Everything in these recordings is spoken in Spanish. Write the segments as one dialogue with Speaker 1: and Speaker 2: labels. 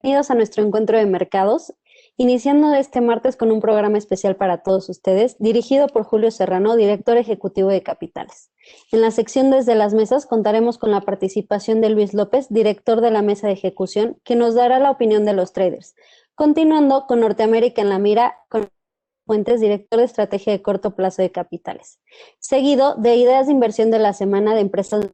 Speaker 1: Bienvenidos a nuestro encuentro de mercados, iniciando este martes con un programa especial para todos ustedes, dirigido por Julio Serrano, director ejecutivo de Capitales. En la sección Desde las Mesas contaremos con la participación de Luis López, director de la mesa de ejecución, que nos dará la opinión de los traders. Continuando con Norteamérica en la mira, con Fuentes, director de estrategia de corto plazo de Capitales. Seguido de ideas de inversión de la semana de empresas.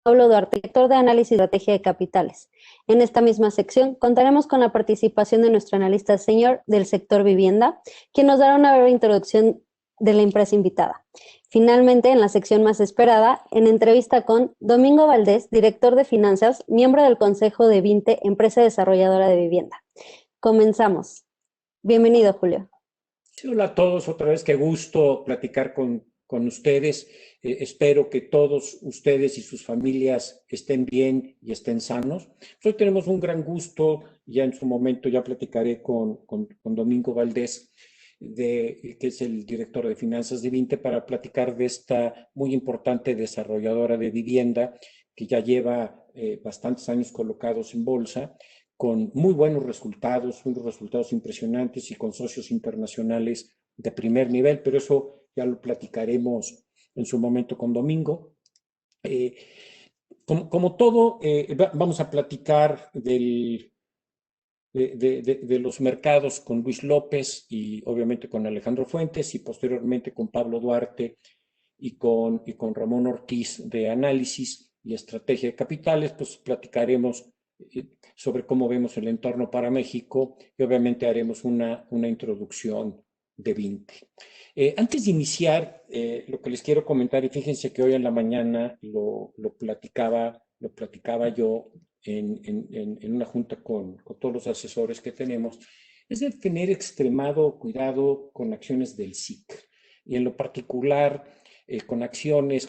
Speaker 1: Pablo Duarte, director de análisis y estrategia de capitales. En esta misma sección contaremos con la participación de nuestro analista senior del sector vivienda, quien nos dará una breve introducción de la empresa invitada. Finalmente, en la sección más esperada, en entrevista con Domingo Valdés, director de finanzas, miembro del Consejo de Vinte, empresa desarrolladora de vivienda. Comenzamos. Bienvenido, Julio.
Speaker 2: Sí, hola a todos, otra vez qué gusto platicar con ustedes. Espero que todos ustedes y sus familias estén bien y estén sanos. Hoy tenemos un gran gusto, ya en su momento ya platicaré con Domingo Valdés, que es el director de finanzas de Vinte, para platicar de esta muy importante desarrolladora de vivienda que ya lleva bastantes años colocados en bolsa, con muy buenos resultados, unos resultados impresionantes y con socios internacionales de primer nivel, pero eso ya lo platicaremos en su momento con Domingo. Como todo, vamos a platicar de los mercados con Luis López y obviamente con Alejandro Fuentes y posteriormente con Pablo Duarte y con Ramón Ortiz de análisis y estrategia de capitales, pues platicaremos sobre cómo vemos el entorno para México y obviamente haremos una introducción de Vinte. Antes de iniciar, lo que les quiero comentar, y fíjense que hoy en la mañana lo platicaba yo en una junta con todos los asesores que tenemos, es de tener extremado cuidado con acciones del SIC y en lo particular con acciones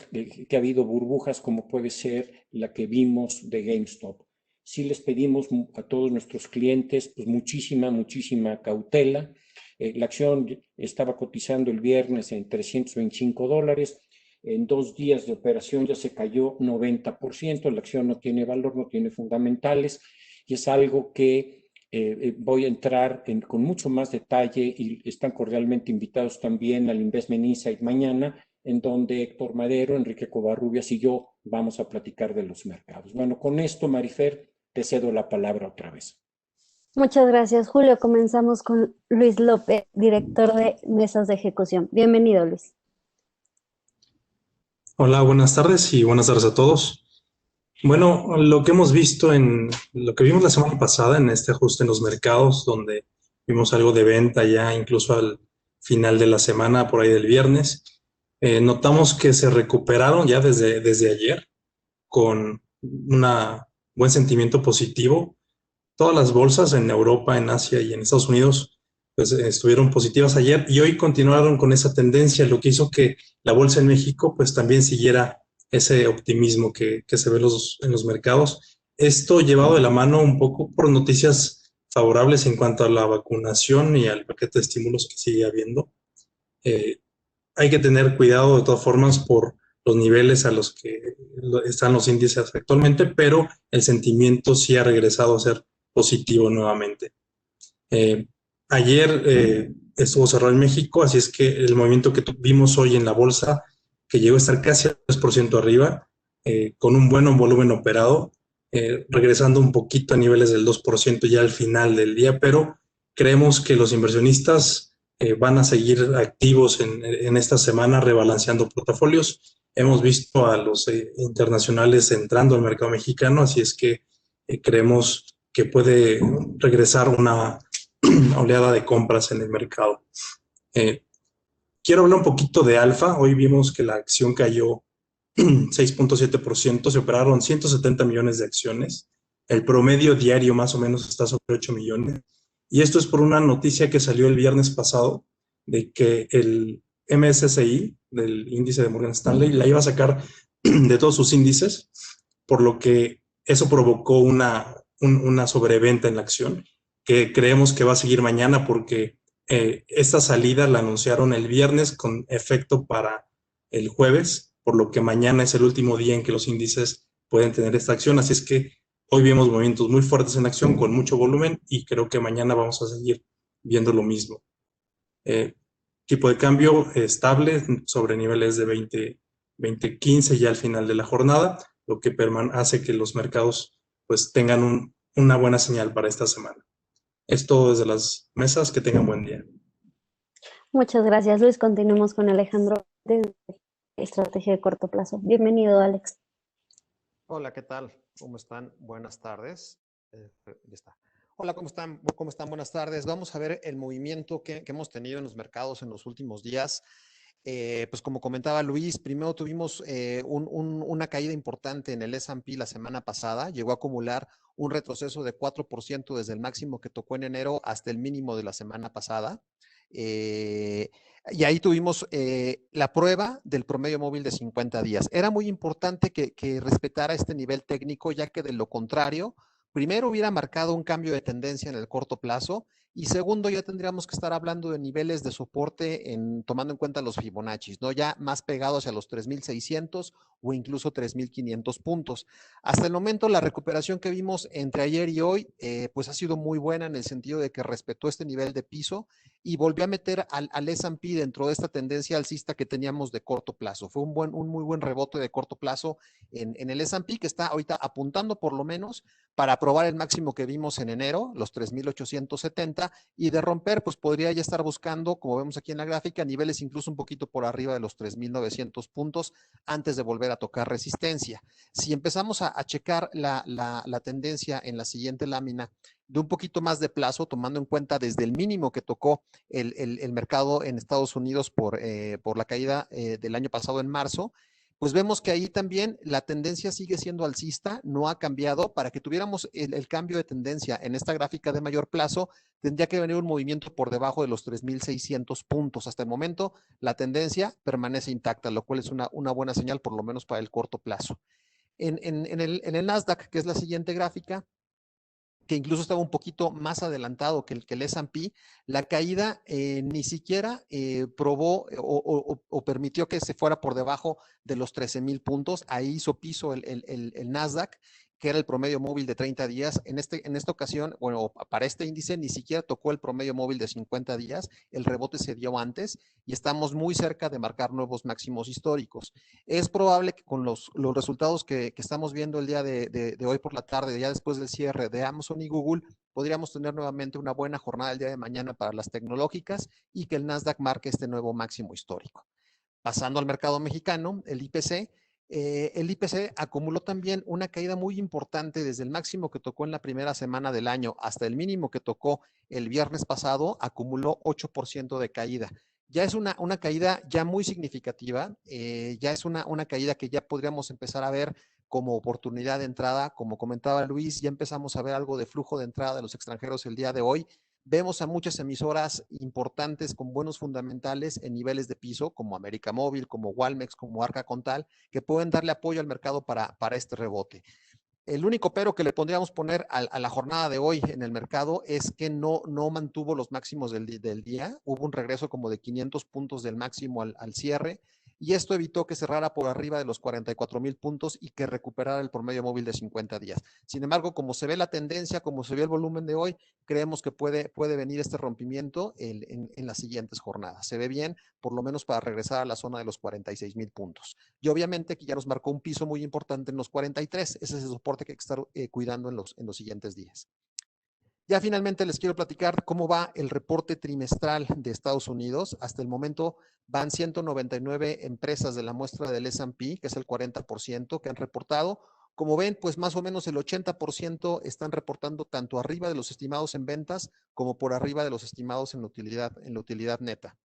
Speaker 2: que ha habido burbujas como puede ser la que vimos de GameStop. Sí les pedimos a todos nuestros clientes pues muchísima cautela. La acción estaba cotizando el viernes en $325. En 2 días de operación ya se cayó 90%. La acción no tiene valor, no tiene fundamentales y es algo que voy a entrar con mucho más detalle y están cordialmente invitados también al Investment Insight mañana, en donde Héctor Madero, Enrique Covarrubias y yo vamos a platicar de los mercados. Bueno, con esto, Marifer, te cedo la palabra otra vez.
Speaker 1: Muchas gracias, Julio. Comenzamos con Luis López, director de mesas de ejecución. Bienvenido, Luis.
Speaker 3: Hola, buenas tardes y buenas tardes a todos. Bueno, lo que hemos visto lo que vimos la semana pasada en este ajuste en los mercados, donde vimos algo de venta ya incluso al final de la semana, por ahí del viernes, notamos que se recuperaron ya desde ayer con un buen sentimiento positivo. Todas las bolsas en Europa, en Asia y en Estados Unidos pues, estuvieron positivas ayer y hoy continuaron con esa tendencia, lo que hizo que la bolsa en México pues también siguiera ese optimismo que se ve en los mercados. Esto llevado de la mano un poco por noticias favorables en cuanto a la vacunación y al paquete de estímulos que sigue habiendo. Hay que tener cuidado de todas formas por los niveles a los que están los índices actualmente, pero el sentimiento sí ha regresado a ser positivo nuevamente. Ayer estuvo cerrado en México, así es que el movimiento que vimos hoy en la bolsa, que llegó a estar casi al 3% arriba, con un buen volumen operado, regresando un poquito a niveles del 2% ya al final del día, pero creemos que los inversionistas van a seguir activos en esta semana rebalanceando portafolios. Hemos visto a los internacionales entrando al mercado mexicano, así es que creemos que puede regresar una oleada de compras en el mercado. Quiero hablar un poquito de Alfa. Hoy vimos que la acción cayó 6.7%, se operaron 170 millones de acciones. El promedio diario más o menos está sobre 8 millones. Y esto es por una noticia que salió el viernes pasado de que el MSCI, del índice de Morgan Stanley, la iba a sacar de todos sus índices, por lo que eso provocó una sobreventa en la acción, que creemos que va a seguir mañana porque esta salida la anunciaron el viernes con efecto para el jueves, por lo que mañana es el último día en que los índices pueden tener esta acción. Así es que hoy vimos movimientos muy fuertes en acción con mucho volumen y creo que mañana vamos a seguir viendo lo mismo. Tipo de cambio estable sobre niveles de 20.15 ya al final de la jornada, lo que hace que los mercados pues tengan una buena señal para esta semana. Es todo desde las mesas. Que tengan buen día.
Speaker 1: Muchas gracias, Luis. Continuemos con Alejandro de Estrategia de Corto Plazo. Bienvenido, Alex.
Speaker 4: Hola, ¿qué tal? ¿Cómo están? Buenas tardes. Ya está. Hola, ¿cómo están? ¿Cómo están? Buenas tardes. Vamos a ver el movimiento que hemos tenido en los mercados en los últimos días. Pues como comentaba Luis, primero tuvimos una caída importante en el S&P la semana pasada. Llegó a acumular un retroceso de 4% desde el máximo que tocó en enero hasta el mínimo de la semana pasada. Y ahí tuvimos la prueba del promedio móvil de 50 días. Era muy importante que respetara este nivel técnico, ya que de lo contrario, primero hubiera marcado un cambio de tendencia en el corto plazo y segundo, ya tendríamos que estar hablando de niveles de soporte tomando en cuenta los Fibonacci, ¿no? Ya más pegados a los 3.600 o incluso 3.500 puntos. Hasta el momento, la recuperación que vimos entre ayer y hoy, pues ha sido muy buena en el sentido de que respetó este nivel de piso y volvió a meter al S&P dentro de esta tendencia alcista que teníamos de corto plazo. Fue un muy buen rebote de corto plazo en el S&P, que está ahorita apuntando por lo menos para probar el máximo que vimos en enero, los 3.870, y de romper, pues podría ya estar buscando, como vemos aquí en la gráfica, niveles incluso un poquito por arriba de los 3.900 puntos antes de volver a tocar resistencia. Si empezamos a checar la tendencia en la siguiente lámina, de un poquito más de plazo, tomando en cuenta desde el mínimo que tocó el mercado en Estados Unidos por la caída del año pasado en marzo, pues vemos que ahí también la tendencia sigue siendo alcista, no ha cambiado. Para que tuviéramos el cambio de tendencia en esta gráfica de mayor plazo, tendría que venir un movimiento por debajo de los 3.600 puntos. Hasta el momento, la tendencia permanece intacta, lo cual es una buena señal, por lo menos para el corto plazo. En el Nasdaq, que es la siguiente gráfica, que incluso estaba un poquito más adelantado que el S&P, la caída ni siquiera probó o permitió que se fuera por debajo de los 13,000 puntos. Ahí hizo piso el Nasdaq, que era el promedio móvil de 30 días. En esta ocasión, bueno, para este índice ni siquiera tocó el promedio móvil de 50 días. El rebote se dio antes y estamos muy cerca de marcar nuevos máximos históricos. Es probable que con los resultados que estamos viendo el día de hoy por la tarde, ya después del cierre de Amazon y Google, podríamos tener nuevamente una buena jornada el día de mañana para las tecnológicas y que el Nasdaq marque este nuevo máximo histórico. Pasando al mercado mexicano, el IPC acumuló también una caída muy importante desde el máximo que tocó en la primera semana del año hasta el mínimo que tocó el viernes pasado, acumuló 8% de caída. Ya es una caída ya muy significativa, ya es una caída que ya podríamos empezar a ver como oportunidad de entrada. Como comentaba Luis, ya empezamos a ver algo de flujo de entrada de los extranjeros el día de hoy. Vemos a muchas emisoras importantes con buenos fundamentales en niveles de piso, como América Móvil, como Walmex, como Arca Contal, que pueden darle apoyo al mercado para este rebote. El único pero que le podríamos poner a la jornada de hoy en el mercado es que no mantuvo los máximos del día. Hubo un regreso como de 500 puntos del máximo al cierre y esto evitó que cerrara por arriba de los 44,000 puntos y que recuperara el promedio móvil de 50 días. Sin embargo, como se ve la tendencia, como se ve el volumen de hoy, creemos que puede venir este rompimiento en las siguientes jornadas. Se ve bien, por lo menos para regresar a la zona de los 46,000 puntos. Y obviamente que ya nos marcó un piso muy importante en los 43. Ese es el soporte que hay que estar cuidando en los siguientes días. Ya finalmente les quiero platicar cómo va el reporte trimestral de Estados Unidos. Hasta el momento van 199 empresas de la muestra del S&P, que es el 40%, que han reportado. Como ven, pues más o menos el 80% están reportando tanto arriba de los estimados en ventas como por arriba de los estimados en la utilidad neta.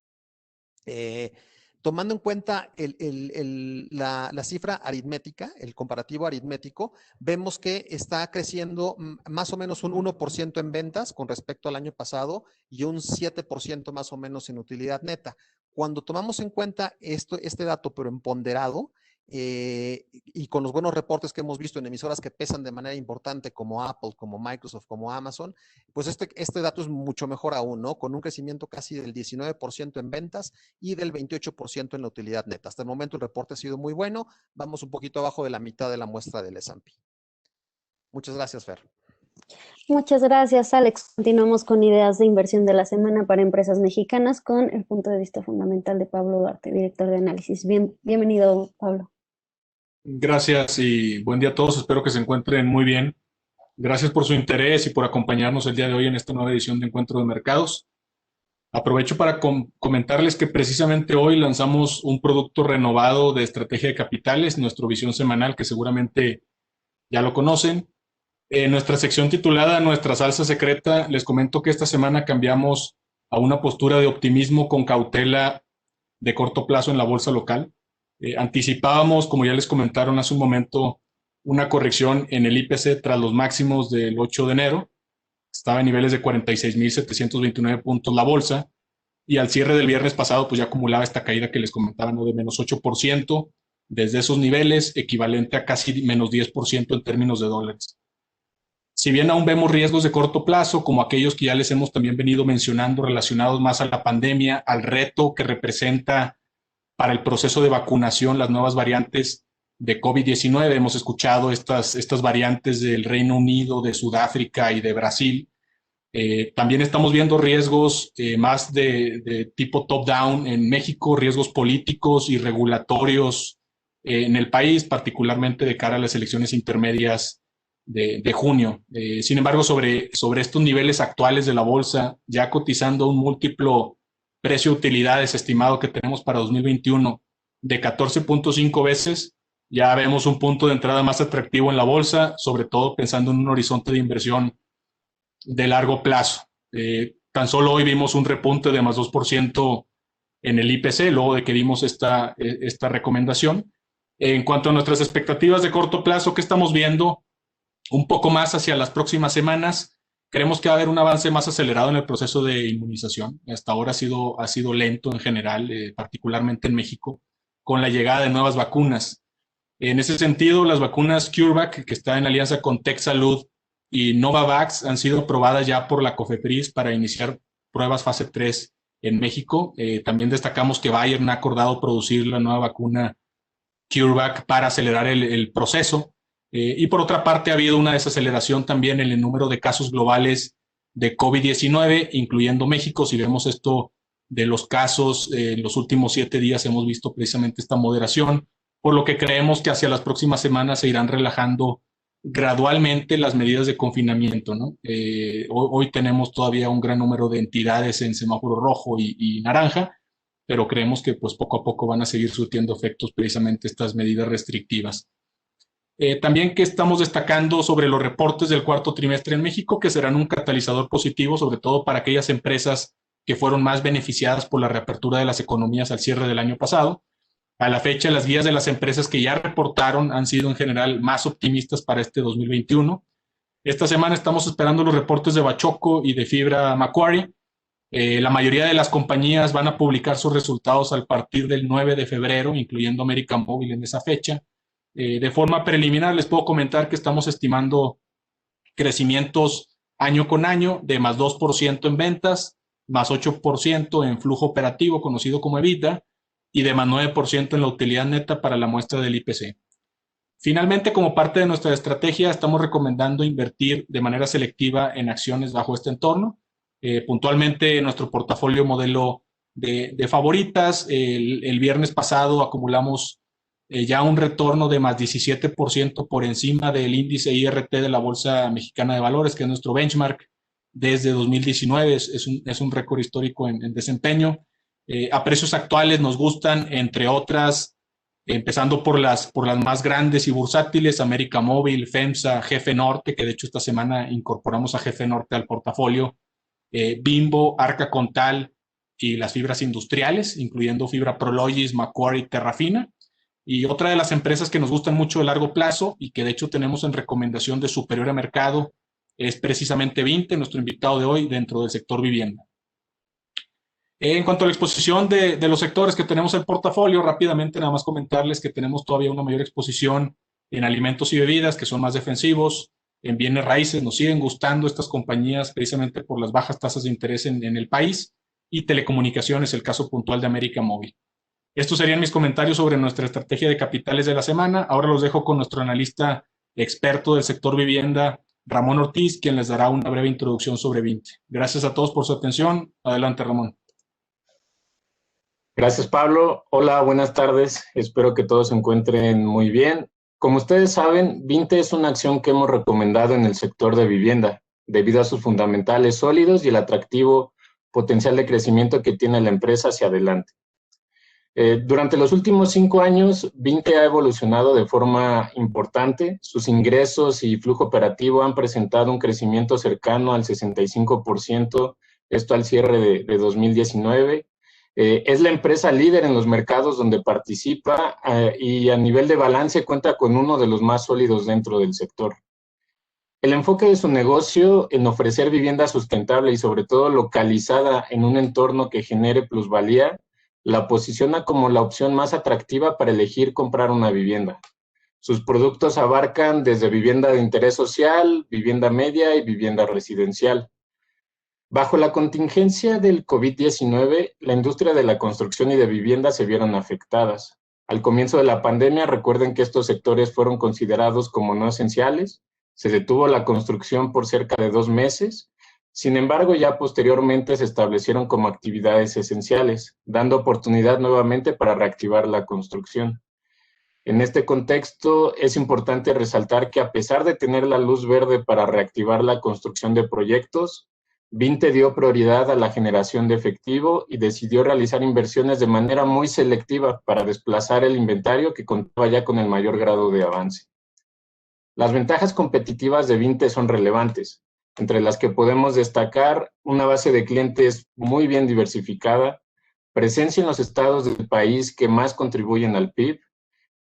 Speaker 4: Tomando en cuenta la cifra aritmética, el comparativo aritmético, vemos que está creciendo más o menos un 1% en ventas con respecto al año pasado y un 7% más o menos en utilidad neta. Cuando tomamos en cuenta este dato, pero en ponderado, y con los buenos reportes que hemos visto en emisoras que pesan de manera importante como Apple, como Microsoft, como Amazon, pues este dato es mucho mejor aún, ¿no? Con un crecimiento casi del 19% en ventas y del 28% en la utilidad neta. Hasta el momento el reporte ha sido muy bueno, vamos un poquito abajo de la mitad de la muestra del S&P. Muchas gracias, Fer.
Speaker 1: Muchas gracias, Alex. Continuamos con ideas de inversión de la semana para empresas mexicanas con el punto de vista fundamental de Pablo Duarte, director de análisis. Bienvenido, Pablo.
Speaker 5: Gracias y buen día a todos. Espero que se encuentren muy bien. Gracias por su interés y por acompañarnos el día de hoy en esta nueva edición de Encuentro de Mercados. Aprovecho para comentarles que precisamente hoy lanzamos un producto renovado de estrategia de capitales, nuestra visión semanal, que seguramente ya lo conocen. En nuestra sección titulada Nuestra salsa secreta, les comento que esta semana cambiamos a una postura de optimismo con cautela de corto plazo en la bolsa local. Anticipábamos, como ya les comentaron hace un momento, una corrección en el IPC tras los máximos del 8 de enero. Estaba en niveles de 46.729 puntos la bolsa y al cierre del viernes pasado pues ya acumulaba esta caída que les comentaba, ¿no? De menos 8% desde esos niveles, equivalente a casi menos 10% en términos de dólares. Si bien aún vemos riesgos de corto plazo, como aquellos que ya les hemos también venido mencionando relacionados más a la pandemia, al reto que representa para el proceso de vacunación las nuevas variantes de COVID-19. Hemos escuchado estas variantes del Reino Unido, de Sudáfrica y de Brasil. También estamos viendo riesgos más de tipo top-down en México, riesgos políticos y regulatorios en el país, particularmente de cara a las elecciones intermedias de junio. Sin embargo, sobre estos niveles actuales de la bolsa, ya cotizando un múltiplo precio-utilidades estimado que tenemos para 2021 de 14.5 veces, ya vemos un punto de entrada más atractivo en la bolsa, sobre todo pensando en un horizonte de inversión de largo plazo. Tan solo hoy vimos un repunte de más 2% en el IPC, luego de que dimos esta recomendación. En cuanto a nuestras expectativas de corto plazo, ¿qué estamos viendo? Un poco más hacia las próximas semanas, creemos que va a haber un avance más acelerado en el proceso de inmunización. Hasta ahora ha sido lento en general, particularmente en México, con la llegada de nuevas vacunas. En ese sentido, las vacunas CureVac, que está en alianza con TechSalud y Novavax, han sido aprobadas ya por la COFEPRIS para iniciar pruebas fase 3 en México. También destacamos que Bayern ha acordado producir la nueva vacuna CureVac para acelerar el proceso. Y por otra parte, ha habido una desaceleración también en el número de casos globales de COVID-19, incluyendo México. Si vemos esto de los casos, en los últimos 7 días hemos visto precisamente esta moderación, por lo que creemos que hacia las próximas semanas se irán relajando gradualmente las medidas de confinamiento, ¿no? Hoy tenemos todavía un gran número de entidades en semáforo rojo y naranja, pero creemos que pues poco a poco van a seguir surtiendo efectos precisamente estas medidas restrictivas. También que estamos destacando sobre los reportes del cuarto trimestre en México, que serán un catalizador positivo, sobre todo para aquellas empresas que fueron más beneficiadas por la reapertura de las economías al cierre del año pasado. A la fecha, las guías de las empresas que ya reportaron han sido en general más optimistas para este 2021. Esta semana estamos esperando los reportes de Bachoco y de Fibra Macquarie. La mayoría de las compañías van a publicar sus resultados a partir del 9 de febrero, incluyendo América Móvil en esa fecha. De forma preliminar les puedo comentar que estamos estimando crecimientos año con año de más 2% en ventas, más 8% en flujo operativo conocido como EBITDA y de más 9% en la utilidad neta para la muestra del IPC. Finalmente, como parte de nuestra estrategia, estamos recomendando invertir de manera selectiva en acciones bajo este entorno. Puntualmente, nuestro portafolio modelo de favoritas, el viernes pasado acumulamos ya un retorno de más 17% por encima del índice IRT de la Bolsa Mexicana de Valores, que es nuestro benchmark desde 2019. Es un récord histórico en desempeño. A precios actuales nos gustan, entre otras, empezando por las más grandes y bursátiles, América Móvil, FEMSA, Jefe Norte, que de hecho esta semana incorporamos a Jefe Norte al portafolio, Bimbo, Arca Contal y las fibras industriales, incluyendo Fibra Prologis, Macquarie y Terrafina. Y otra de las empresas que nos gustan mucho de largo plazo y que de hecho tenemos en recomendación de superior a mercado es precisamente Vinte, nuestro invitado de hoy dentro del sector vivienda. En cuanto a la exposición de los sectores que tenemos en el portafolio, rápidamente nada más comentarles que tenemos todavía una mayor exposición en alimentos y bebidas, que son más defensivos, en bienes raíces, nos siguen gustando estas compañías precisamente por las bajas tasas de interés en el país, y telecomunicaciones, el caso puntual de América Móvil. Estos serían mis comentarios sobre nuestra estrategia de capitales de la semana. Ahora los dejo con nuestro analista experto del sector vivienda, Ramón Ortiz, quien les dará una breve introducción sobre Vinte. Gracias a todos por su atención. Adelante, Ramón.
Speaker 6: Gracias, Pablo. Hola, buenas tardes. Espero que todos se encuentren muy bien. Como ustedes saben, Vinte es una acción que hemos recomendado en el sector de vivienda, debido a sus fundamentales sólidos y el atractivo potencial de crecimiento que tiene la empresa hacia adelante. Durante los últimos 5 años, Vinte ha evolucionado de forma importante. Sus ingresos y flujo operativo han presentado un crecimiento cercano al 65%, esto al cierre de 2019. Es la empresa líder en los mercados donde participa y a nivel de balance cuenta con uno de los más sólidos dentro del sector. El enfoque de su negocio en ofrecer vivienda sustentable y sobre todo localizada en un entorno que genere plusvalía, la posiciona como la opción más atractiva para elegir comprar una vivienda. Sus productos abarcan desde vivienda de interés social, vivienda media y vivienda residencial. Bajo la contingencia del COVID-19, la industria de la construcción y de vivienda se vieron afectadas. Al comienzo de la pandemia, recuerden que estos sectores fueron considerados como no esenciales. Se detuvo la construcción por cerca de 2 meses. Sin embargo, ya posteriormente se establecieron como actividades esenciales, dando oportunidad nuevamente para reactivar la construcción. En este contexto, es importante resaltar que a pesar de tener la luz verde para reactivar la construcción de proyectos, Vinte dio prioridad a la generación de efectivo y decidió realizar inversiones de manera muy selectiva para desplazar el inventario que contaba ya con el mayor grado de avance. Las ventajas competitivas de Vinte son relevantes, entre las que podemos destacar una base de clientes muy bien diversificada, presencia en los estados del país que más contribuyen al PIB,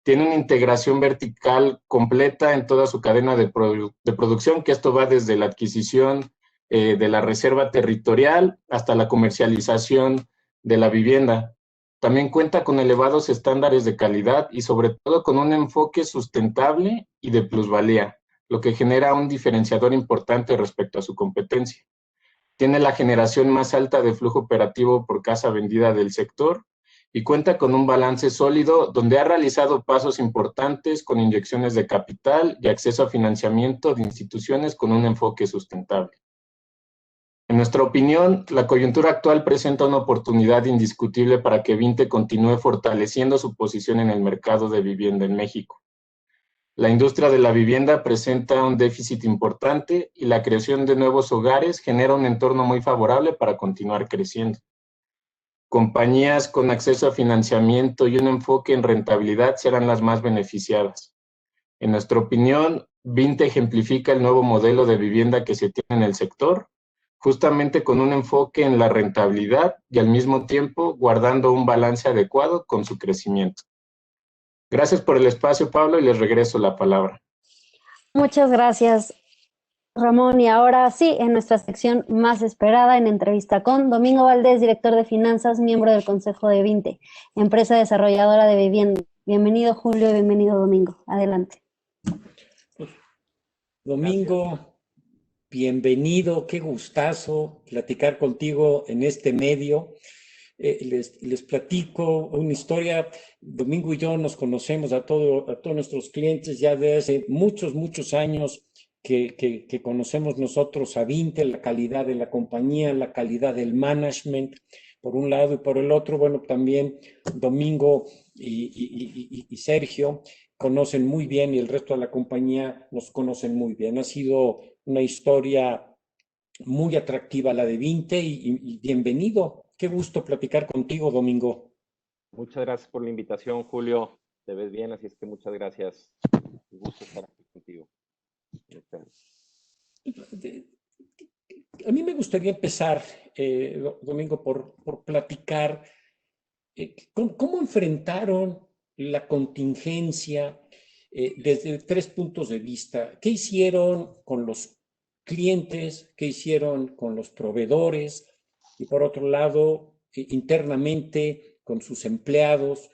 Speaker 6: tiene una integración vertical completa en toda su cadena de producción, que esto va desde la adquisición de la reserva territorial hasta la comercialización de la vivienda. También cuenta con elevados estándares de calidad y sobre todo con un enfoque sustentable y de plusvalía, lo que genera un diferenciador importante respecto a su competencia. Tiene la generación más alta de flujo operativo por casa vendida del sector y cuenta con un balance sólido donde ha realizado pasos importantes con inyecciones de capital y acceso a financiamiento de instituciones con un enfoque sustentable. En nuestra opinión, la coyuntura actual presenta una oportunidad indiscutible para que Vinte continúe fortaleciendo su posición en el mercado de vivienda en México. La industria de la vivienda presenta un déficit importante y la creación de nuevos hogares genera un entorno muy favorable para continuar creciendo. Compañías con acceso a financiamiento y un enfoque en rentabilidad serán las más beneficiadas. En nuestra opinión, Vinte ejemplifica el nuevo modelo de vivienda que se tiene en el sector, justamente con un enfoque en la rentabilidad y al mismo tiempo guardando un balance adecuado con su crecimiento. Gracias por el espacio, Pablo, y les regreso la palabra.
Speaker 1: Muchas gracias, Ramón. Y ahora sí, en nuestra sección más esperada, en entrevista con Domingo Valdés, director de finanzas, miembro del Consejo de Vinte, empresa desarrolladora de vivienda. Bienvenido, Julio, y bienvenido, Domingo. Adelante.
Speaker 2: Domingo, gracias. Bienvenido, qué gustazo platicar contigo en este medio. Les platico una historia. Domingo y yo nos conocemos a todos nuestros clientes ya de hace muchos años que conocemos nosotros a Vinte, la calidad de la compañía, la calidad del management, por un lado, y por el otro, bueno, también Domingo y Sergio conocen muy bien y el resto de la compañía nos conocen muy bien. Ha sido una historia muy atractiva la de Vinte y bienvenido. Qué gusto platicar contigo, Domingo.
Speaker 7: Muchas gracias por la invitación, Julio. Te ves bien, así es que muchas gracias. Un gusto estar aquí contigo.
Speaker 2: A mí me gustaría empezar, Domingo, por platicar cómo enfrentaron la contingencia desde 3 puntos de vista. ¿Qué hicieron con los clientes? ¿Qué hicieron con los proveedores? Y por otro lado, internamente con sus empleados,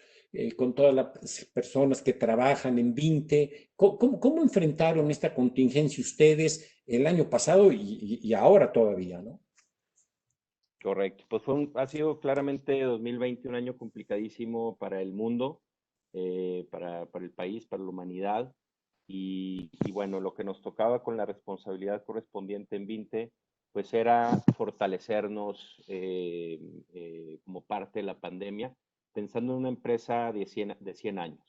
Speaker 2: con todas las personas que trabajan en Vinte. ¿Cómo enfrentaron esta contingencia ustedes el año pasado y ahora todavía, ¿no?
Speaker 7: Correcto. Pues ha sido claramente 2020 un año complicadísimo para el mundo, para el país, para la humanidad. Y bueno, lo que nos tocaba con la responsabilidad correspondiente en Vinte, pues era fortalecernos como parte de la pandemia, pensando en una empresa de 100 años.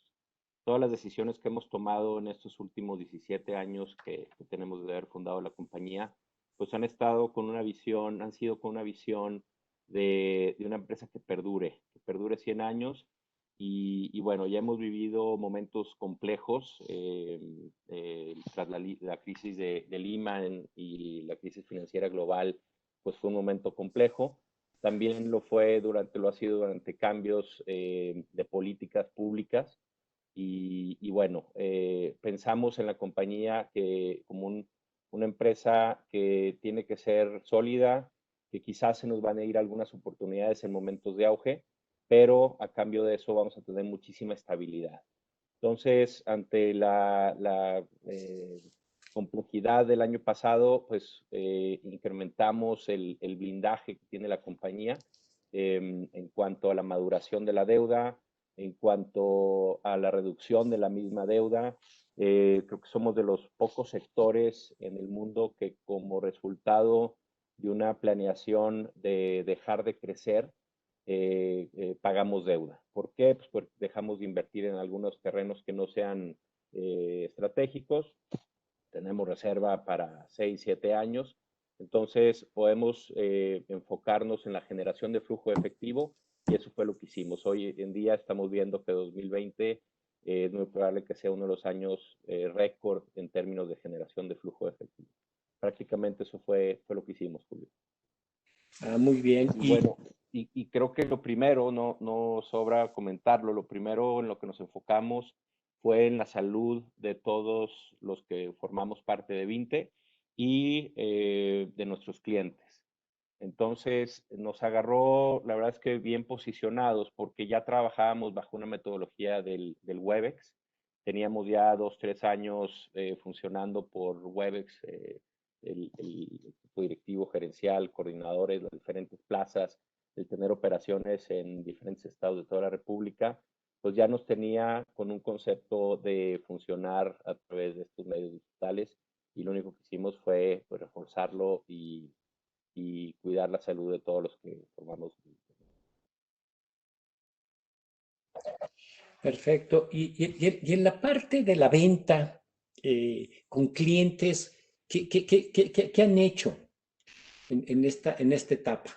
Speaker 7: Todas las decisiones que hemos tomado en estos últimos 17 años que tenemos de haber fundado la compañía, pues han estado con una visión, han sido con una visión de una empresa que perdure 100 años. Y bueno, ya hemos vivido momentos complejos tras la crisis de Lehman y la crisis financiera global, pues fue un momento complejo. También lo ha sido durante cambios de políticas públicas. Y bueno, pensamos en la compañía como una empresa que tiene que ser sólida, que quizás se nos van a ir algunas oportunidades en momentos de auge, pero a cambio de eso vamos a tener muchísima estabilidad. Entonces, ante la complejidad del año pasado, pues incrementamos el blindaje que tiene la compañía en cuanto a la maduración de la deuda, en cuanto a la reducción de la misma deuda. Creo que somos de los pocos sectores en el mundo que como resultado de una planeación de dejar de crecer, pagamos deuda. ¿Por qué? Pues porque dejamos de invertir en algunos terrenos que no sean estratégicos. Tenemos reserva para 6, 7 años. Entonces podemos enfocarnos en la generación de flujo de efectivo y eso fue lo que hicimos. Hoy en día estamos viendo que 2020 es muy probable que sea uno de los años récord en términos de generación de flujo de efectivo. Prácticamente eso fue lo que hicimos, Julio.
Speaker 2: Muy bien.
Speaker 7: Y bueno, y creo que lo primero, no sobra comentarlo, lo primero en lo que nos enfocamos fue en la salud de todos los que formamos parte de Vinte y de nuestros clientes. Entonces nos agarró, la verdad es que bien posicionados, porque ya trabajábamos bajo una metodología del Webex. Teníamos ya 2, 3 años funcionando por Webex, el equipo directivo, gerencial, coordinadores, las diferentes plazas, el tener operaciones en diferentes estados de toda la República, pues ya nos tenía con un concepto de funcionar a través de estos medios digitales y lo único que hicimos fue pues, reforzarlo y cuidar la salud de todos los que formamos.
Speaker 2: Perfecto. Y en la parte de la venta con clientes, ¿qué han hecho en esta etapa?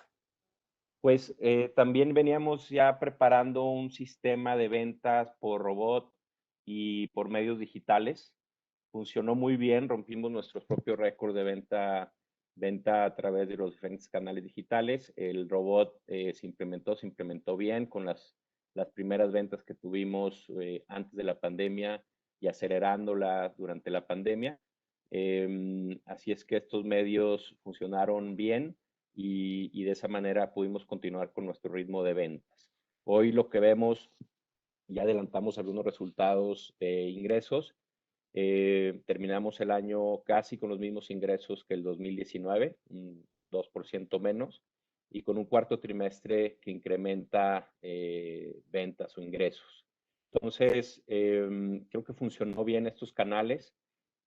Speaker 7: Pues también veníamos ya preparando un sistema de ventas por robot y por medios digitales. Funcionó muy bien, rompimos nuestros propios récords de venta a través de los diferentes canales digitales. El robot se implementó bien con las primeras ventas que tuvimos antes de la pandemia y acelerándola durante la pandemia. Así es que estos medios funcionaron bien y de esa manera pudimos continuar con nuestro ritmo de ventas. Hoy lo que vemos, ya adelantamos algunos resultados de ingresos. Terminamos el año casi con los mismos ingresos que el 2019, un 2% menos, y con un cuarto trimestre que incrementa ventas o ingresos. Entonces, creo que funcionó bien estos canales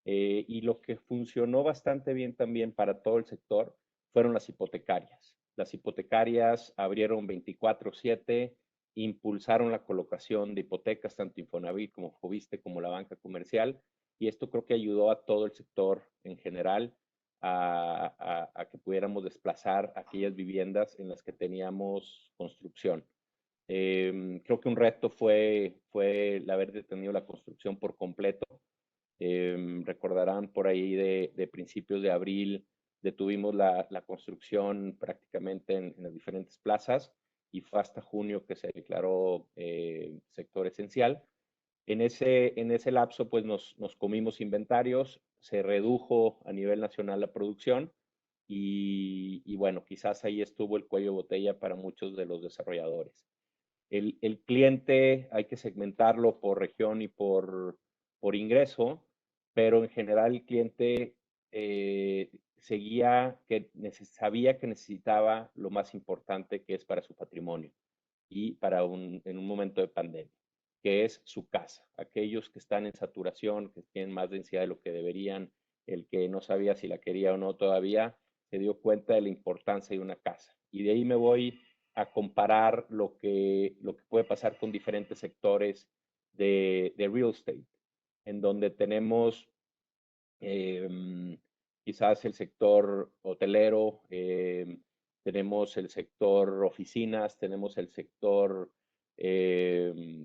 Speaker 7: y lo que funcionó bastante bien también para todo el sector fueron las hipotecarias. Las hipotecarias abrieron 24/7, impulsaron la colocación de hipotecas, tanto Infonavit como Foviste como la banca comercial, y esto creo que ayudó a todo el sector en general a que pudiéramos desplazar aquellas viviendas en las que teníamos construcción. Creo que un reto fue el haber detenido la construcción por completo. Recordarán por ahí de principios de abril detuvimos la construcción prácticamente en las diferentes plazas y fue hasta junio que se declaró sector esencial. En ese lapso, pues nos comimos inventarios, se redujo a nivel nacional la producción y bueno, quizás ahí estuvo el cuello de botella para muchos de los desarrolladores. El cliente hay que segmentarlo por región y por ingreso, pero en general el cliente sabía que necesitaba lo más importante que es para su patrimonio y en un momento de pandemia, que es su casa. Aquellos que están en saturación, que tienen más densidad de lo que deberían, el que no sabía si la quería o no todavía, se dio cuenta de la importancia de una casa. Y de ahí me voy a comparar lo que puede pasar con diferentes sectores de real estate, en donde tenemos quizás el sector hotelero, tenemos el sector oficinas, tenemos el sector,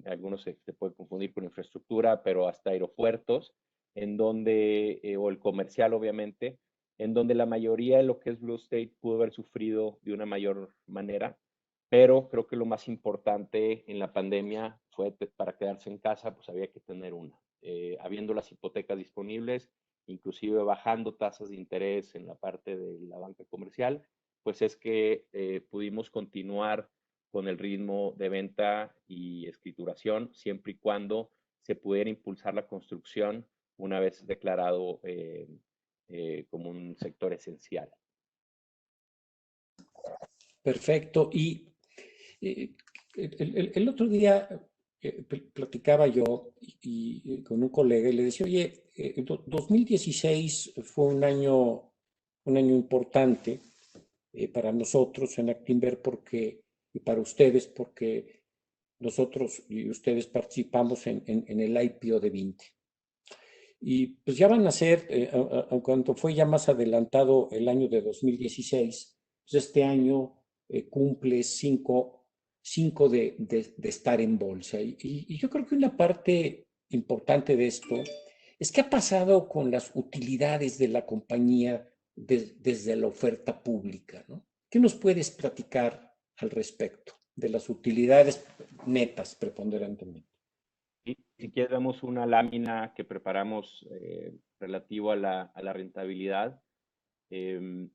Speaker 7: algunos se puede confundir con infraestructura, pero hasta aeropuertos, en donde, o el comercial obviamente, en donde la mayoría de lo que es real estate pudo haber sufrido de una mayor manera, pero creo que lo más importante en la pandemia fue para quedarse en casa, pues había que tener una. Habiendo las hipotecas disponibles, inclusive bajando tasas de interés en la parte de la banca comercial, pues es que pudimos continuar con el ritmo de venta y escrituración, siempre y cuando se pudiera impulsar la construcción una vez declarado como un sector esencial.
Speaker 2: Perfecto. Y el otro día platicaba yo con un colega y le decía, oye, 2016 fue un año importante para nosotros en Actinver y para ustedes porque nosotros y ustedes participamos en el IPO de Vinte. Y pues ya van a ser, cuando fue ya más adelantado el año de 2016, pues este año cumple cinco de estar en bolsa. Y yo creo que una parte importante de esto es qué ha pasado con las utilidades de la compañía desde la oferta pública, ¿no? ¿Qué nos puedes platicar al respecto de las utilidades netas preponderantemente?
Speaker 7: Y si quieres, vemos una lámina que preparamos relativo a la rentabilidad. Eh,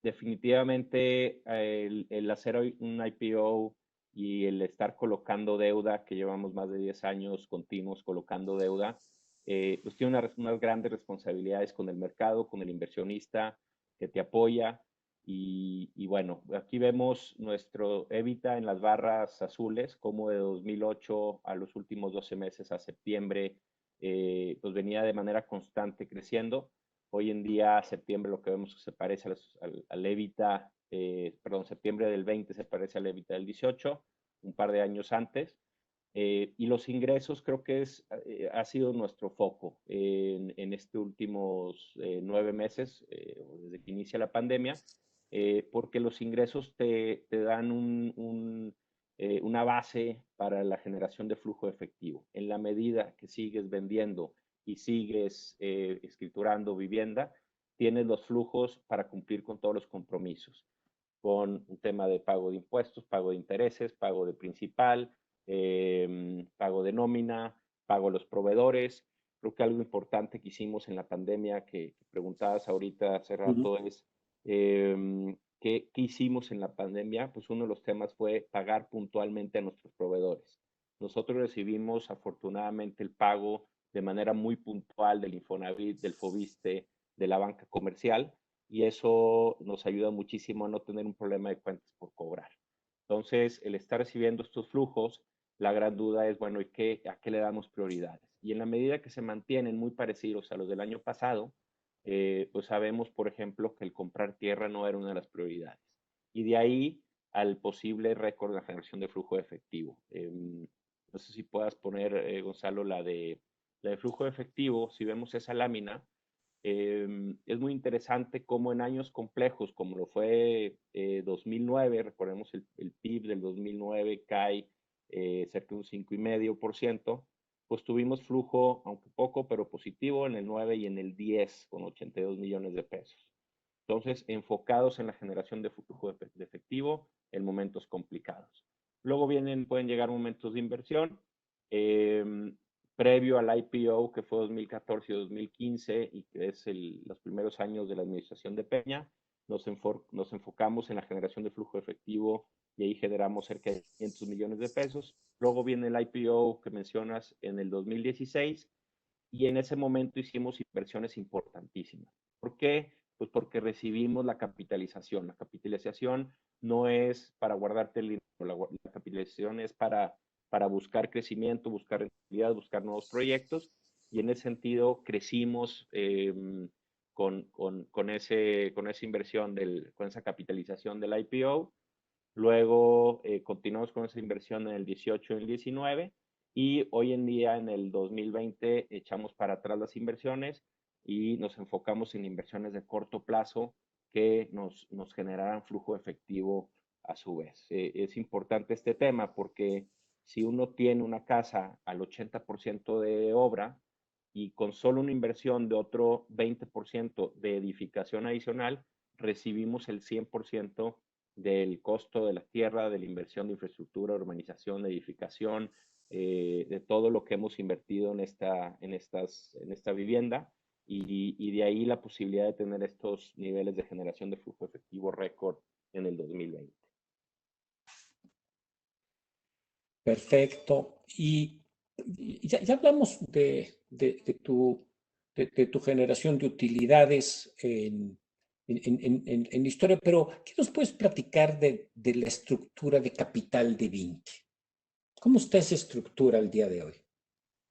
Speaker 7: Definitivamente el hacer un IPO y el estar colocando deuda, que llevamos más de 10 años continuos colocando deuda, pues tiene unas grandes responsabilidades con el mercado, con el inversionista que te apoya. Y bueno, aquí vemos nuestro EBITDA en las barras azules, como de 2008 a los últimos 12 meses, a septiembre, pues venía de manera constante creciendo. Hoy en día, septiembre, lo que vemos que se parece al EBITDA, septiembre del 20 se parece al EBITDA del 18, un par de años antes. Y los ingresos creo que ha sido nuestro foco en estos últimos 9 meses, desde que inicia la pandemia, porque los ingresos te dan una base para la generación de flujo efectivo. En la medida que sigues vendiendo y sigues escriturando vivienda, tienes los flujos para cumplir con todos los compromisos, con un tema de pago de impuestos, pago de intereses, pago de principal, pago de nómina, pago a los proveedores. Creo que algo importante que hicimos en la pandemia, que preguntabas ahorita hace rato, es ¿qué hicimos en la pandemia? Pues uno de los temas fue pagar puntualmente a nuestros proveedores. Nosotros recibimos afortunadamente el pago de manera muy puntual del Infonavit, del Fobiste, de la banca comercial, y eso nos ayuda muchísimo a no tener un problema de cuentas por cobrar. Entonces, el estar recibiendo estos flujos, la gran duda es, bueno, ¿a qué le damos prioridades? Y en la medida que se mantienen muy parecidos a los del año pasado, pues sabemos, por ejemplo, que el comprar tierra no era una de las prioridades. Y de ahí al posible récord de la generación de flujo de efectivo. No sé si puedas poner, Gonzalo, la de flujo de efectivo. Si vemos esa lámina, es muy interesante cómo en años complejos, como lo fue 2009, recordemos el PIB del 2009 cae cerca de un 5,5%, pues tuvimos flujo, aunque poco, pero positivo en el 9 y en el 10, con 82 millones de pesos. Entonces, enfocados en la generación de flujo de efectivo en momentos complicados. Luego pueden llegar momentos de inversión, previo al IPO, que fue 2014 y 2015, y que es los primeros años de la administración de Peña, nos enfocamos en la generación de flujo efectivo y ahí generamos cerca de 500 millones de pesos. Luego viene el IPO que mencionas en el 2016 y en ese momento hicimos inversiones importantísimas. ¿Por qué? Pues porque recibimos la capitalización. La capitalización no es para guardarte el dinero, la capitalización es para buscar crecimiento, buscar rentabilidad, buscar nuevos proyectos y en ese sentido crecimos con esa inversión, con esa capitalización del IPO. Luego continuamos con esa inversión en el 18 y el 19 y hoy en día en el 2020 echamos para atrás las inversiones y nos enfocamos en inversiones de corto plazo que nos generarán flujo efectivo a su vez. Es importante este tema porque si uno tiene una casa al 80% de obra y con solo una inversión de otro 20% de edificación adicional, recibimos el 100% del costo de la tierra, de la inversión de infraestructura, urbanización, de edificación, de todo lo que hemos invertido en esta vivienda y de ahí la posibilidad de tener estos niveles de generación de flujo efectivo récord en el 2020.
Speaker 2: Perfecto. Y ya hablamos de tu generación de utilidades en la historia, pero ¿qué nos puedes platicar de la estructura de capital de Vinte? ¿Cómo está esa estructura al día de hoy?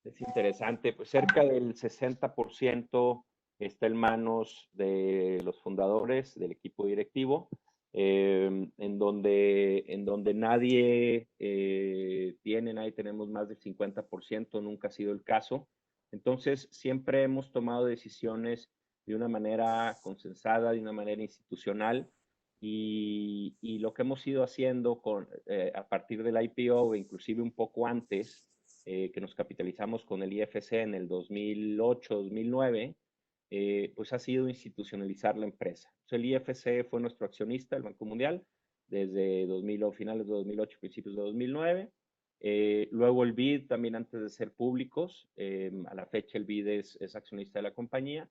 Speaker 7: Es interesante, pues cerca del 60% está en manos de los fundadores del equipo directivo, en donde nadie nadie tenemos más del 50%, nunca ha sido el caso. Entonces, siempre hemos tomado decisiones de una manera consensada, de una manera institucional, y lo que hemos ido haciendo a partir del IPO, inclusive un poco antes, que nos capitalizamos con el IFC en el 2008-2009, pues ha sido institucionalizar la empresa. Entonces, el IFC fue nuestro accionista, el Banco Mundial, desde finales de 2008, principios de 2009. Luego el BID también antes de ser públicos. A la fecha el BID es accionista de la compañía.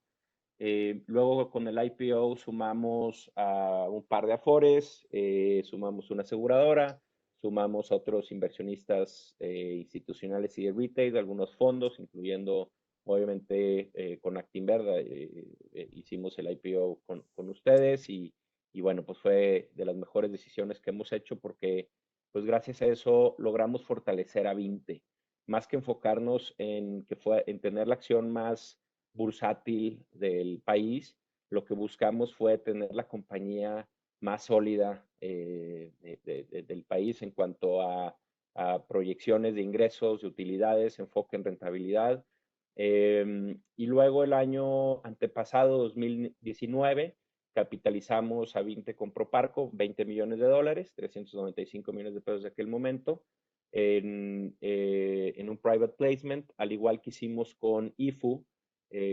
Speaker 7: Luego con el IPO sumamos a un par de afores, sumamos una aseguradora, sumamos a otros inversionistas institucionales y de retail, algunos fondos, incluyendo obviamente con Actinver, hicimos el IPO con ustedes y bueno, pues fue de las mejores decisiones que hemos hecho porque pues gracias a eso logramos fortalecer a Vinte, más que enfocarnos en tener la acción más bursátil del país, lo que buscamos fue tener la compañía más sólida del país en cuanto a proyecciones de ingresos, de utilidades, enfoque en rentabilidad. Y luego el año antepasado, 2019, capitalizamos a Vinte con Proparco, $20 millones, 395 millones de pesos de aquel momento, en un private placement, al igual que hicimos con IFU,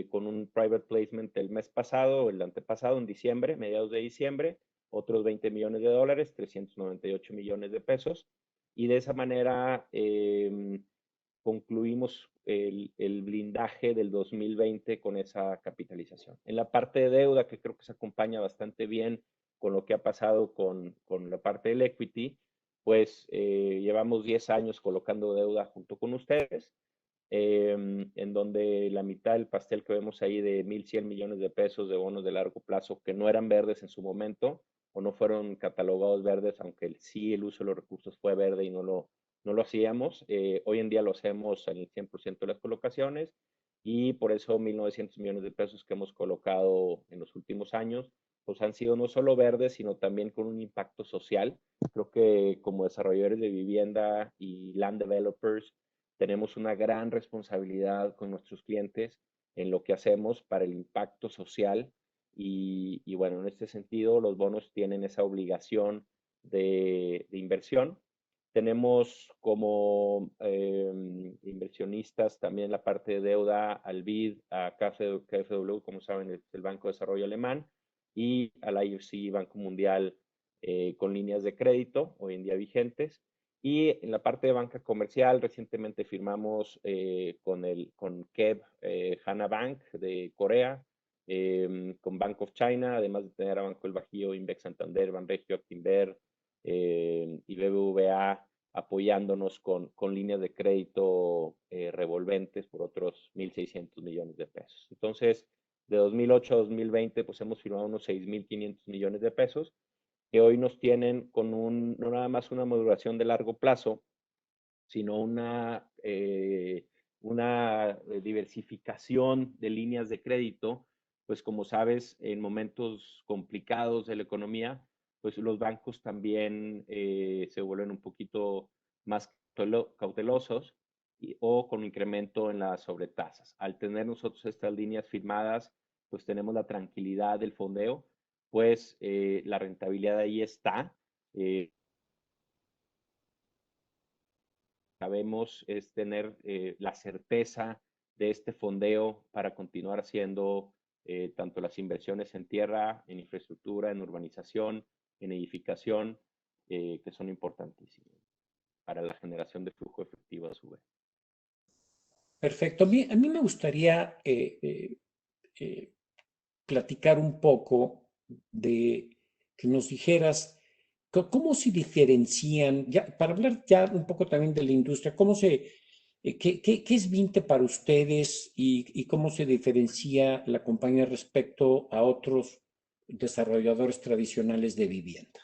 Speaker 7: con un private placement el mes pasado, el antepasado, en diciembre, mediados de diciembre, otros $20 millones, 398 millones de pesos. Y de esa manera concluimos el blindaje del 2020 con esa capitalización. En la parte de deuda, que creo que se acompaña bastante bien con lo que ha pasado con la parte del equity, pues llevamos 10 años colocando deuda junto con ustedes, en donde la mitad del pastel que vemos ahí de 1,100 millones de pesos de bonos de largo plazo que no eran verdes en su momento o no fueron catalogados verdes, aunque sí el uso de los recursos fue verde y no lo hacíamos. Hoy en día lo hacemos en el 100% de las colocaciones y por eso 1,900 millones de pesos que hemos colocado en los últimos años pues han sido no solo verdes, sino también con un impacto social. Creo que como desarrolladores de vivienda y land developers tenemos una gran responsabilidad con nuestros clientes en lo que hacemos para el impacto social y bueno, en este sentido los bonos tienen esa obligación de inversión. Tenemos como inversionistas también la parte de deuda al BID, a KfW, como saben, es el Banco de Desarrollo Alemán, y al IFC, Banco Mundial, con líneas de crédito hoy en día vigentes. Y en la parte de banca comercial, recientemente firmamos con KEB Hana Bank de Corea, con Bank of China, además de tener a Banco del Bajío, Invex Santander, Banregio, Actinver y BBVA apoyándonos con líneas de crédito revolventes por otros 1.600 millones de pesos. Entonces, de 2008 a 2020, pues hemos firmado unos 6.500 millones de pesos que hoy nos tienen con no nada más una maduración de largo plazo, sino una diversificación de líneas de crédito, pues como sabes, en momentos complicados de la economía, pues los bancos también se vuelven un poquito más cautelosos o con incremento en las sobretasas. Al tener nosotros estas líneas firmadas, pues tenemos la tranquilidad del fondeo, pues la rentabilidad ahí está. Sabemos es tener la certeza de este fondeo para continuar haciendo tanto las inversiones en tierra, en infraestructura, en urbanización, en edificación, que son importantísimas para la generación de flujo efectivo a su vez.
Speaker 2: Perfecto. A mí me gustaría platicar un poco de que nos dijeras cómo se diferencian, ya, para hablar ya un poco también de la industria, qué es Vinte para ustedes y cómo se diferencia la compañía respecto a otros desarrolladores tradicionales de vivienda.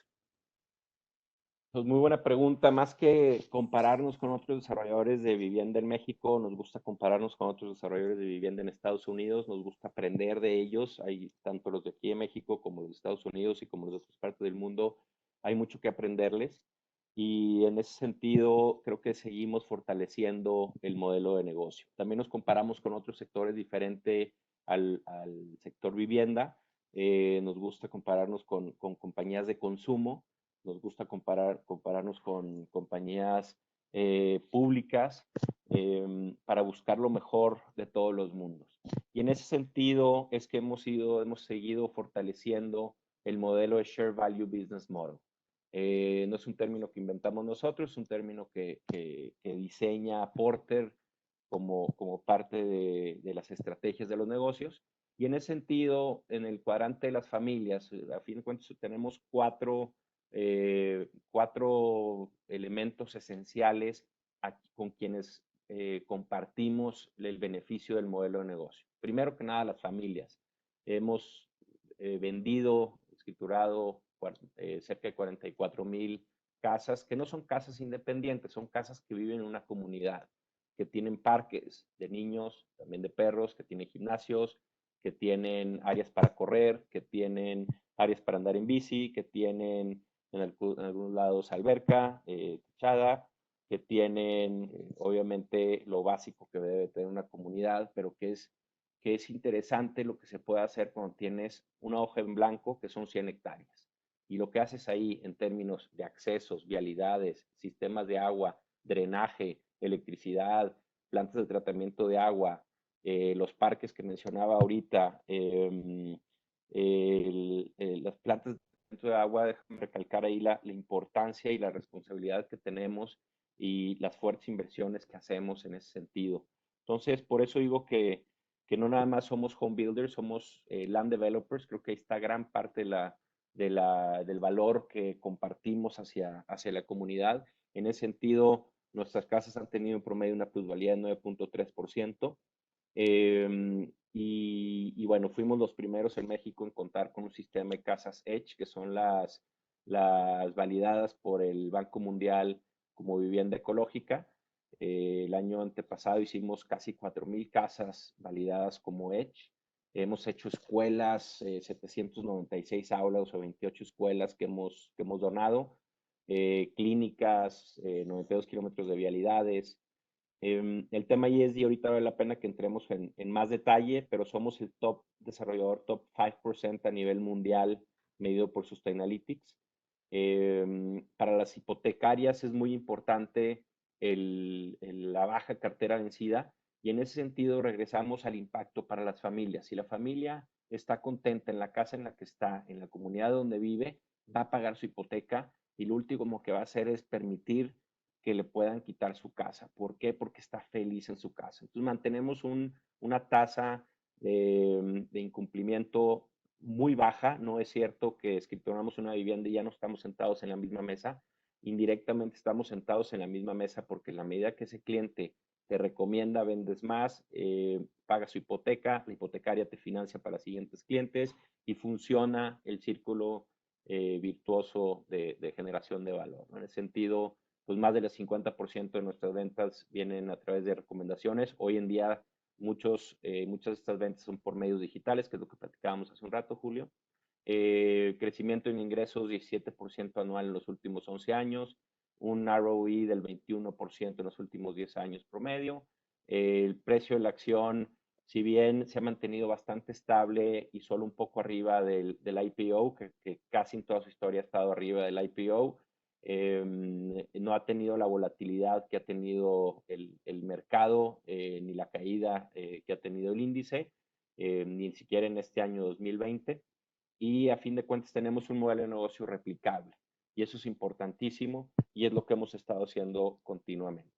Speaker 7: Pues muy buena pregunta. Más que compararnos con otros desarrolladores de vivienda en México, nos gusta compararnos con otros desarrolladores de vivienda en Estados Unidos. Nos gusta aprender de ellos. Hay tanto los de aquí en México como los de Estados Unidos y como los de otras partes del mundo. Hay mucho que aprenderles. Y en ese sentido, creo que seguimos fortaleciendo el modelo de negocio. También nos comparamos con otros sectores diferentes al sector vivienda. Nos gusta compararnos con compañías de consumo. Nos gusta compararnos con compañías públicas para buscar lo mejor de todos los mundos. Y en ese sentido es que hemos seguido fortaleciendo el modelo de Share Value Business Model. No es un término que inventamos nosotros, es un término que diseña Porter como parte de las estrategias de los negocios. Y en ese sentido, en el cuadrante de las familias, a fin de cuentas tenemos cuatro elementos esenciales con quienes compartimos el beneficio del modelo de negocio. Primero que nada, las familias. Hemos vendido, escriturado cerca de 44,000 casas, que no son casas independientes, son casas que viven en una comunidad, que tienen parques de niños, también de perros, que tienen gimnasios, que tienen áreas para correr, que tienen áreas para andar en bici, que tienen en algunos lados alberca, techada, que tienen obviamente lo básico que debe tener una comunidad, pero que es interesante lo que se puede hacer cuando tienes una hoja en blanco que son 100 hectáreas. Y lo que haces ahí en términos de accesos, vialidades, sistemas de agua, drenaje, electricidad, plantas de tratamiento de agua, los parques que mencionaba ahorita, las plantas de agua, déjame recalcar ahí la importancia y la responsabilidad que tenemos y las fuertes inversiones que hacemos en ese sentido. Entonces, por eso digo que no nada más somos home builders, somos land developers. Creo que ahí está gran parte del valor que compartimos hacia la comunidad. En ese sentido, nuestras casas han tenido en promedio una plusvalía de 9.3%. Y bueno, fuimos los primeros en México en contar con un sistema de casas Edge, que son las validadas por el Banco Mundial como vivienda ecológica. El año antepasado hicimos casi 4,000 casas validadas como Edge. Hemos hecho escuelas, 796 aulas o 28 escuelas que hemos donado, clínicas, 92 kilómetros de vialidades. El tema ESG ahorita vale la pena que entremos en más detalle, pero somos el top desarrollador, top 5% a nivel mundial medido por Sustainalytics. Para las hipotecarias es muy importante la baja cartera vencida y en ese sentido regresamos al impacto para las familias. Si la familia está contenta en la casa en la que está, en la comunidad donde vive, va a pagar su hipoteca y lo último que va a hacer es permitir que le puedan quitar su casa. ¿Por qué? Porque está feliz en su casa. Entonces mantenemos una tasa de incumplimiento muy baja. No es cierto que escrituramos una vivienda y ya no estamos sentados en la misma mesa. Indirectamente estamos sentados en la misma mesa porque en la medida que ese cliente te recomienda, vendes más, paga su hipoteca, la hipotecaria te financia para siguientes clientes y funciona el círculo virtuoso de generación de valor, ¿no? En ese sentido, pues más del 50% de nuestras ventas vienen a través de recomendaciones. Hoy en día muchas de estas ventas son por medios digitales, que es lo que platicábamos hace un rato, Julio. Crecimiento en ingresos 17% anual en los últimos 11 años, un ROE del 21% en los últimos 10 años promedio. El precio de la acción, si bien se ha mantenido bastante estable y solo un poco arriba del IPO, que casi en toda su historia ha estado arriba del IPO, no ha tenido la volatilidad que ha tenido el mercado, ni la caída que ha tenido el índice, ni siquiera en este año 2020. Y a fin de cuentas tenemos un modelo de negocio replicable. Y eso es importantísimo y es lo que hemos estado haciendo continuamente.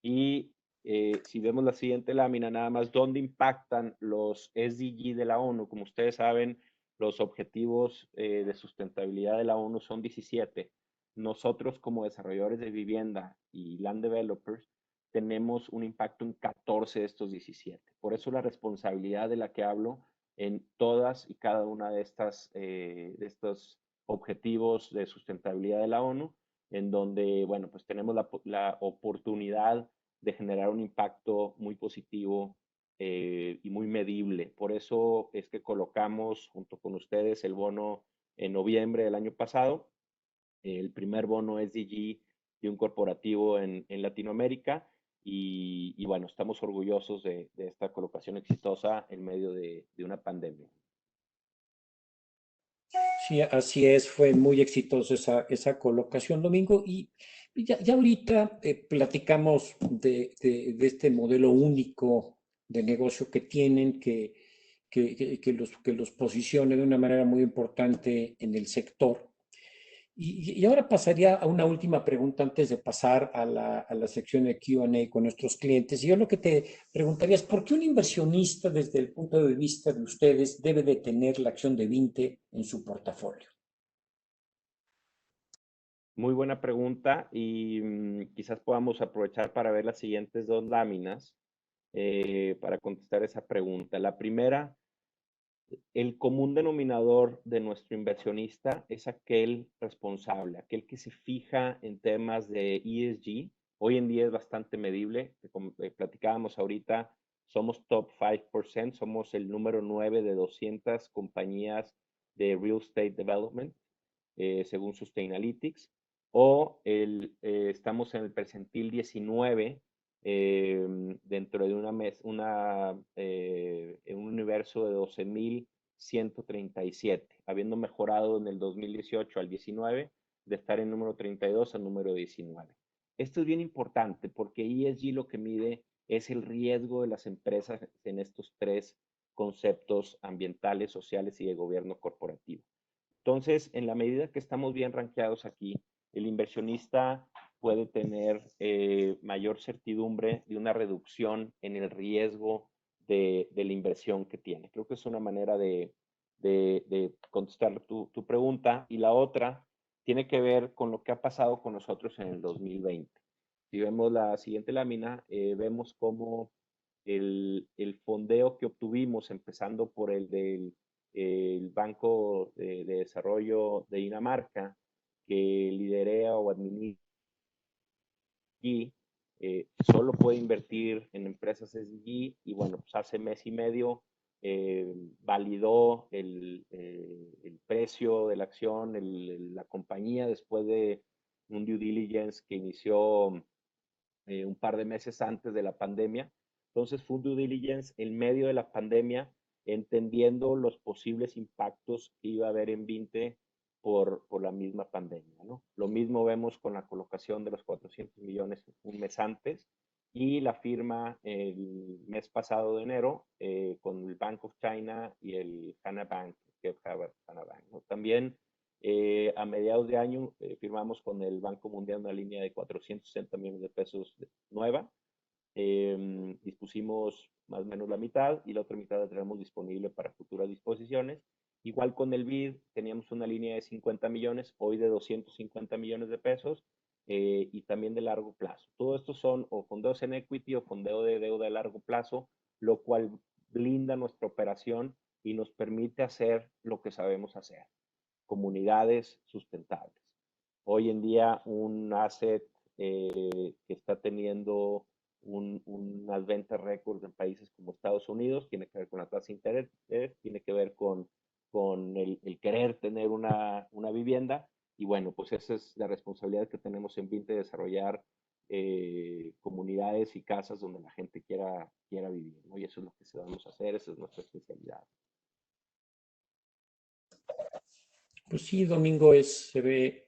Speaker 7: Y si vemos la siguiente lámina, nada más, ¿dónde impactan los SDG de la ONU? Como ustedes saben, los objetivos de sustentabilidad de la ONU son 17. Nosotros como desarrolladores de vivienda y land developers tenemos un impacto en 14 de estos 17. Por eso la responsabilidad de la que hablo en todas y cada una de estos objetivos de sustentabilidad de la ONU, en donde, bueno, pues tenemos la oportunidad de generar un impacto muy positivo y muy medible. Por eso es que colocamos junto con ustedes el bono en noviembre del año pasado, el primer bono SDG de un corporativo en Latinoamérica. Y bueno, estamos orgullosos de esta colocación exitosa en medio de una pandemia.
Speaker 2: Sí, así es, fue muy exitosa esa colocación, Domingo. Y ya ahorita platicamos de este modelo único de negocio que tienen, que los posiciona de una manera muy importante en el sector. Y ahora pasaría a una última pregunta antes de pasar a la sección de Q&A con nuestros clientes. Y yo lo que te preguntaría es, ¿por qué un inversionista desde el punto de vista de ustedes debe de tener la acción de Vinte en su portafolio?
Speaker 7: Muy buena pregunta y quizás podamos aprovechar para ver las siguientes dos láminas para contestar esa pregunta. La primera, el común denominador de nuestro inversionista es aquel responsable, aquel que se fija en temas de ESG. Hoy en día es bastante medible, como platicábamos ahorita, somos top 5%, somos el número 9 de 200 compañías de real estate development, según Sustainalytics, o estamos en el percentil 19 dentro de un universo de 12,137, habiendo mejorado en el 2018 al 19, de estar en número 32 al número 19. Esto es bien importante porque ESG lo que mide es el riesgo de las empresas en estos tres conceptos ambientales, sociales y de gobierno corporativo. Entonces, en la medida que estamos bien rankeados aquí, el inversionista puede tener mayor certidumbre de una reducción en el riesgo de la inversión que tiene. Creo que es una manera de contestar tu pregunta. Y la otra tiene que ver con lo que ha pasado con nosotros en el 2020. Si vemos la siguiente lámina, vemos cómo el fondeo que obtuvimos, empezando por el Banco de Desarrollo de Dinamarca, que lidera o administra y solo puede invertir en empresas SDG. Y bueno, pues hace mes y medio validó el precio de la acción, la compañía, después de un due diligence que inició un par de meses antes de la pandemia. Entonces fue un due diligence en medio de la pandemia, entendiendo los posibles impactos que iba a haber en Vinte por la misma pandemia, ¿no? Lo mismo vemos con la colocación de los 400 millones un mes antes y la firma el mes pasado de enero con el Bank of China y el Hana Bank, ¿no? También A mediados de año firmamos con el Banco Mundial una línea de 460 millones de pesos nueva. Dispusimos más o menos la mitad y la otra mitad la tenemos disponible para futuras disposiciones. Igual con el BID teníamos una línea de 50 millones, hoy de 250 millones de pesos y también de largo plazo. Todo esto son o fondeos en equity o fondeo de deuda de largo plazo, lo cual blinda nuestra operación y nos permite hacer lo que sabemos hacer, comunidades sustentables. Hoy en día un asset que está teniendo unas ventas récord en países como Estados Unidos, tiene que ver con la tasa de interés, tiene que ver con el querer tener una vivienda. Y bueno, pues esa es la responsabilidad que tenemos en Vinte, desarrollar comunidades y casas donde la gente quiera vivir, ¿no? Y eso es lo que sabemos hacer, esa es nuestra especialidad.
Speaker 2: Pues sí, Domingo, se ve,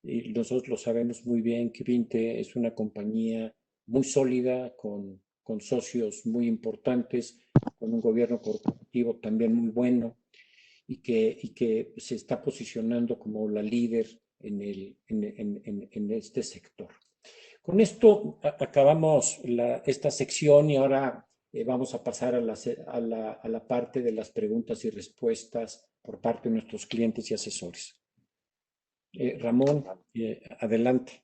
Speaker 2: y nosotros lo sabemos muy bien, que Vinte es una compañía muy sólida, con socios muy importantes, con un gobierno corporativo también muy bueno y que se está posicionando como la líder en este sector. Con esto acabamos esta sección y ahora vamos a pasar a la parte de las preguntas y respuestas por parte de nuestros clientes y asesores. Ramón, adelante.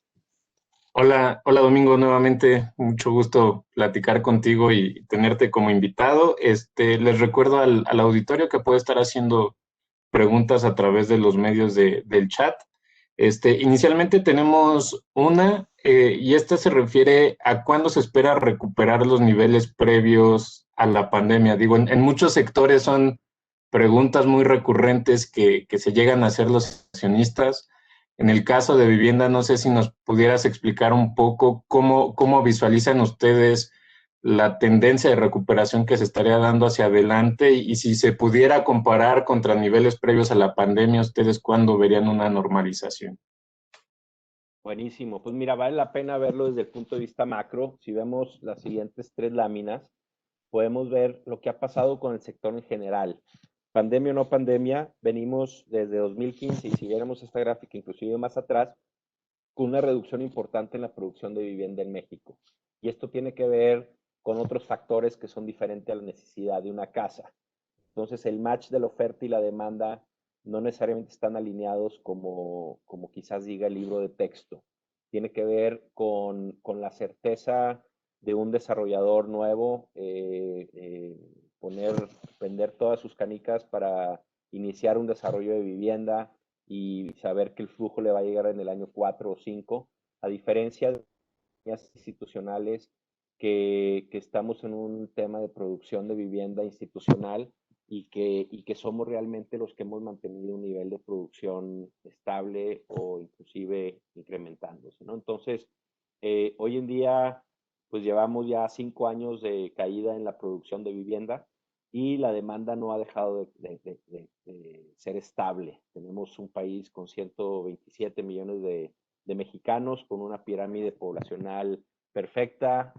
Speaker 6: Hola, hola Domingo, nuevamente, mucho gusto platicar contigo y tenerte como invitado. Les recuerdo al auditorio que puede estar haciendo preguntas a través de los medios del chat. Inicialmente tenemos una, y esta se refiere a cuándo se espera recuperar los niveles previos a la pandemia. Digo, en muchos sectores son preguntas muy recurrentes que se llegan a hacer los accionistas. En el caso de vivienda, no sé si nos pudieras explicar un poco cómo visualizan ustedes la tendencia de recuperación que se estaría dando hacia adelante y si se pudiera comparar contra niveles previos a la pandemia, ¿ustedes cuándo verían una normalización?
Speaker 7: Buenísimo. Pues mira, vale la pena verlo desde el punto de vista macro. Si vemos las siguientes 3 láminas, podemos ver lo que ha pasado con el sector en general. Pandemia o no pandemia, venimos desde 2015 y si viéramos esta gráfica inclusive más atrás, con una reducción importante en la producción de vivienda en México. Y esto tiene que ver con otros factores que son diferentes a la necesidad de una casa. Entonces, el match de la oferta y la demanda no necesariamente están alineados como quizás diga el libro de texto. Tiene que ver con la certeza de un desarrollador nuevo, vender todas sus canicas para iniciar un desarrollo de vivienda y saber que el flujo le va a llegar en el año 4 o 5, a diferencia de las institucionales que estamos en un tema de producción de vivienda institucional y que somos realmente los que hemos mantenido un nivel de producción estable o inclusive incrementándose, ¿no? Entonces, hoy en día, pues llevamos ya 5 años de caída en la producción de vivienda y la demanda no ha dejado de ser estable. Tenemos un país con 127 millones de mexicanos, con una pirámide poblacional perfecta,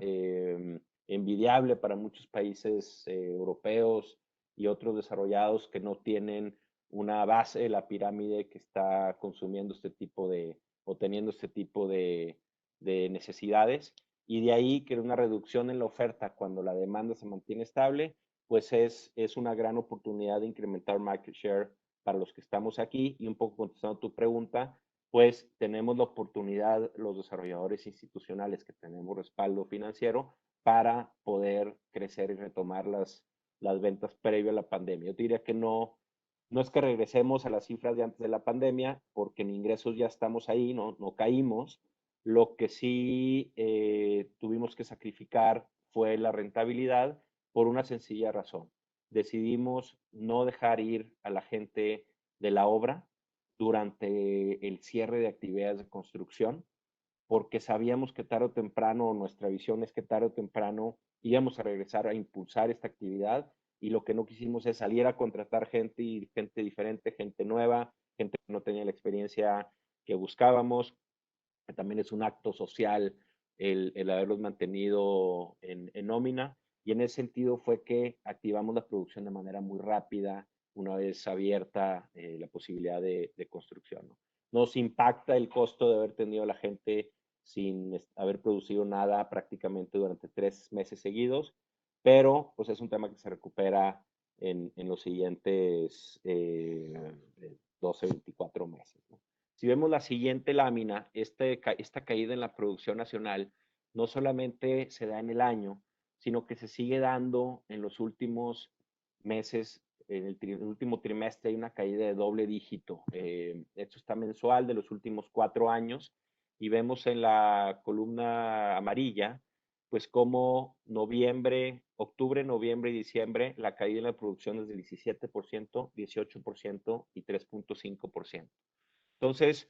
Speaker 7: envidiable para muchos países europeos y otros desarrollados que no tienen una base de la pirámide que está consumiendo este tipo o teniendo este tipo de necesidades. Y de ahí que una reducción en la oferta cuando la demanda se mantiene estable, pues es una gran oportunidad de incrementar market share para los que estamos aquí. Y un poco contestando tu pregunta, pues tenemos la oportunidad, los desarrolladores institucionales que tenemos respaldo financiero, para poder crecer y retomar las ventas previo a la pandemia. Yo diría que no es que regresemos a las cifras de antes de la pandemia, porque en ingresos ya estamos ahí, no caímos. Lo que sí tuvimos que sacrificar fue la rentabilidad por una sencilla razón. Decidimos no dejar ir a la gente de la obra durante el cierre de actividades de construcción, porque sabíamos que tarde o temprano, nuestra visión es que tarde o temprano íbamos a regresar a impulsar esta actividad y lo que no quisimos es salir a contratar gente y gente diferente, gente nueva, gente que no tenía la experiencia que buscábamos. También es un acto social el haberlos mantenido en nómina y en ese sentido fue que activamos la producción de manera muy rápida una vez abierta la posibilidad de construcción, ¿no? Nos impacta el costo de haber tenido a la gente sin haber producido nada prácticamente durante 3 meses seguidos, pero pues es un tema que se recupera en los siguientes 12, 24 meses, ¿no? Si vemos la siguiente lámina, esta caída en la producción nacional no solamente se da en el año, sino que se sigue dando en los últimos meses. En el último trimestre hay una caída de doble dígito. Esto está mensual de los últimos 4 años y vemos en la columna amarilla, pues como octubre, noviembre y diciembre, la caída en la producción es del 17%, 18% y 3.5%. Entonces,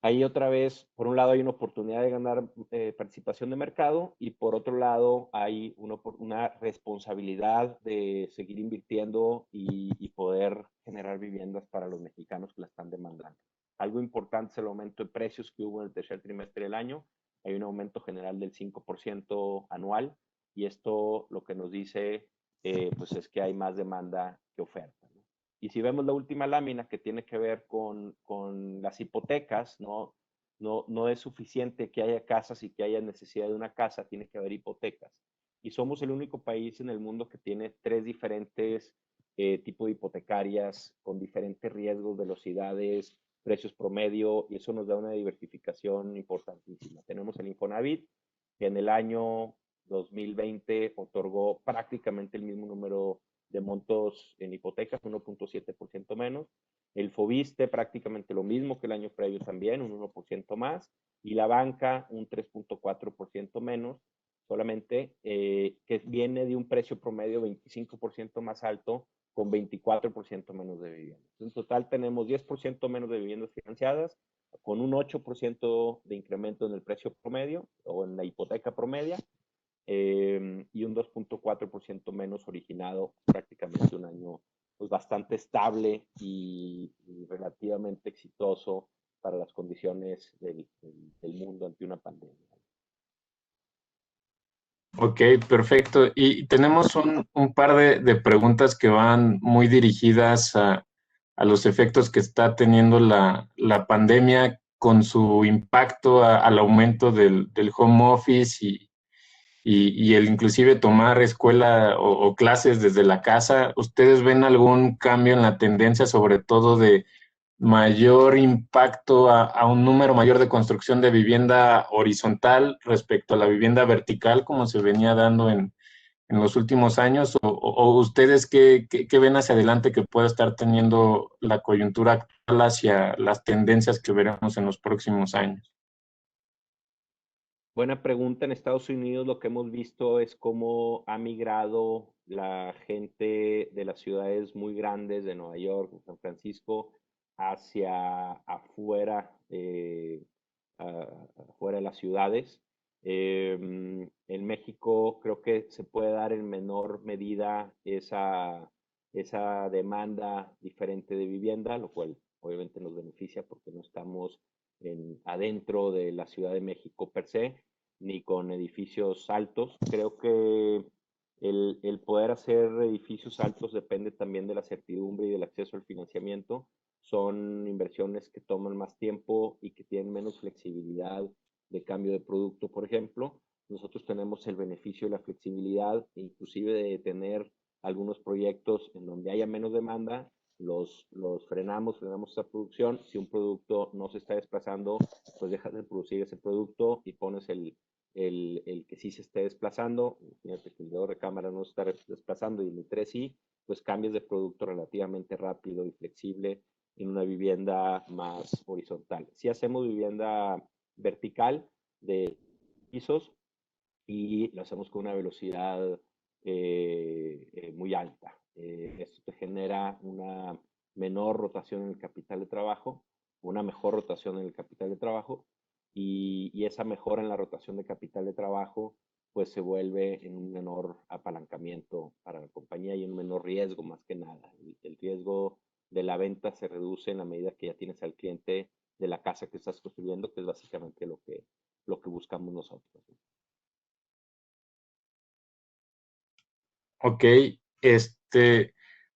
Speaker 7: ahí otra vez, por un lado hay una oportunidad de ganar participación de mercado y por otro lado hay una responsabilidad de seguir invirtiendo y poder generar viviendas para los mexicanos que la están demandando. Algo importante es el aumento de precios que hubo en el tercer trimestre del año. Hay un aumento general del 5% anual y esto lo que nos dice pues es que hay más demanda que oferta, ¿no? Y si vemos la última lámina que tiene que ver con las hipotecas, no es suficiente que haya casas y que haya necesidad de una casa, tiene que haber hipotecas. Y somos el único país en el mundo que tiene 3 diferentes tipos de hipotecarias con diferentes riesgos, velocidades, precios promedio, y eso nos da una diversificación importantísima. Tenemos el Infonavit, que en el año 2020 otorgó prácticamente el mismo número de montos en hipotecas, 1.7% menos. El Fobiste prácticamente lo mismo que el año previo también, un 1% más. Y la banca un 3.4% menos, solamente que viene de un precio promedio 25% más alto con 24% menos de viviendas. En total tenemos 10% menos de viviendas financiadas, con un 8% de incremento en el precio promedio o en la hipoteca promedia, y un 2.4% menos originado, prácticamente un año pues, bastante estable y relativamente exitoso para las condiciones del mundo ante una pandemia.
Speaker 6: Ok, perfecto. Y tenemos un par de preguntas que van muy dirigidas a los efectos que está teniendo la pandemia con su impacto al aumento del home office y el inclusive tomar escuela o clases desde la casa. ¿Ustedes ven algún cambio en la tendencia, sobre todo de mayor impacto a un número mayor de construcción de vivienda horizontal respecto a la vivienda vertical, como se venía dando en los últimos años? ¿O ustedes qué ven hacia adelante que pueda estar teniendo la coyuntura actual hacia las tendencias que veremos en los próximos años?
Speaker 7: Buena pregunta. En Estados Unidos lo que hemos visto es cómo ha migrado la gente de las ciudades muy grandes de Nueva York, San Francisco, hacia afuera, afuera de las ciudades. En México creo que se puede dar en menor medida esa demanda diferente de vivienda, lo cual obviamente nos beneficia porque no estamos adentro de la Ciudad de México per se, ni con edificios altos. Creo que el poder hacer edificios altos depende también de la certidumbre y del acceso al financiamiento. Son inversiones que toman más tiempo y que tienen menos flexibilidad de cambio de producto, por ejemplo. Nosotros tenemos el beneficio de la flexibilidad, inclusive de tener algunos proyectos en donde haya menos demanda, los frenamos esa producción. Si un producto no se está desplazando, pues dejas de producir ese producto y pones el que sí se esté desplazando. Fíjate que el dedo de cámara no se está desplazando y el 3 sí, pues cambias de producto relativamente rápido y flexible en una vivienda más horizontal. Si hacemos vivienda vertical de pisos y lo hacemos con una velocidad muy alta. Esto te genera una menor rotación en el capital de trabajo, una mejor rotación en el capital de trabajo, y esa mejora en la rotación de capital de trabajo pues se vuelve en un menor apalancamiento para la compañía y un menor riesgo más que nada. El riesgo de la venta se reduce en la medida que ya tienes al cliente de la casa que estás construyendo, que es básicamente lo que buscamos nosotros.
Speaker 6: Ok,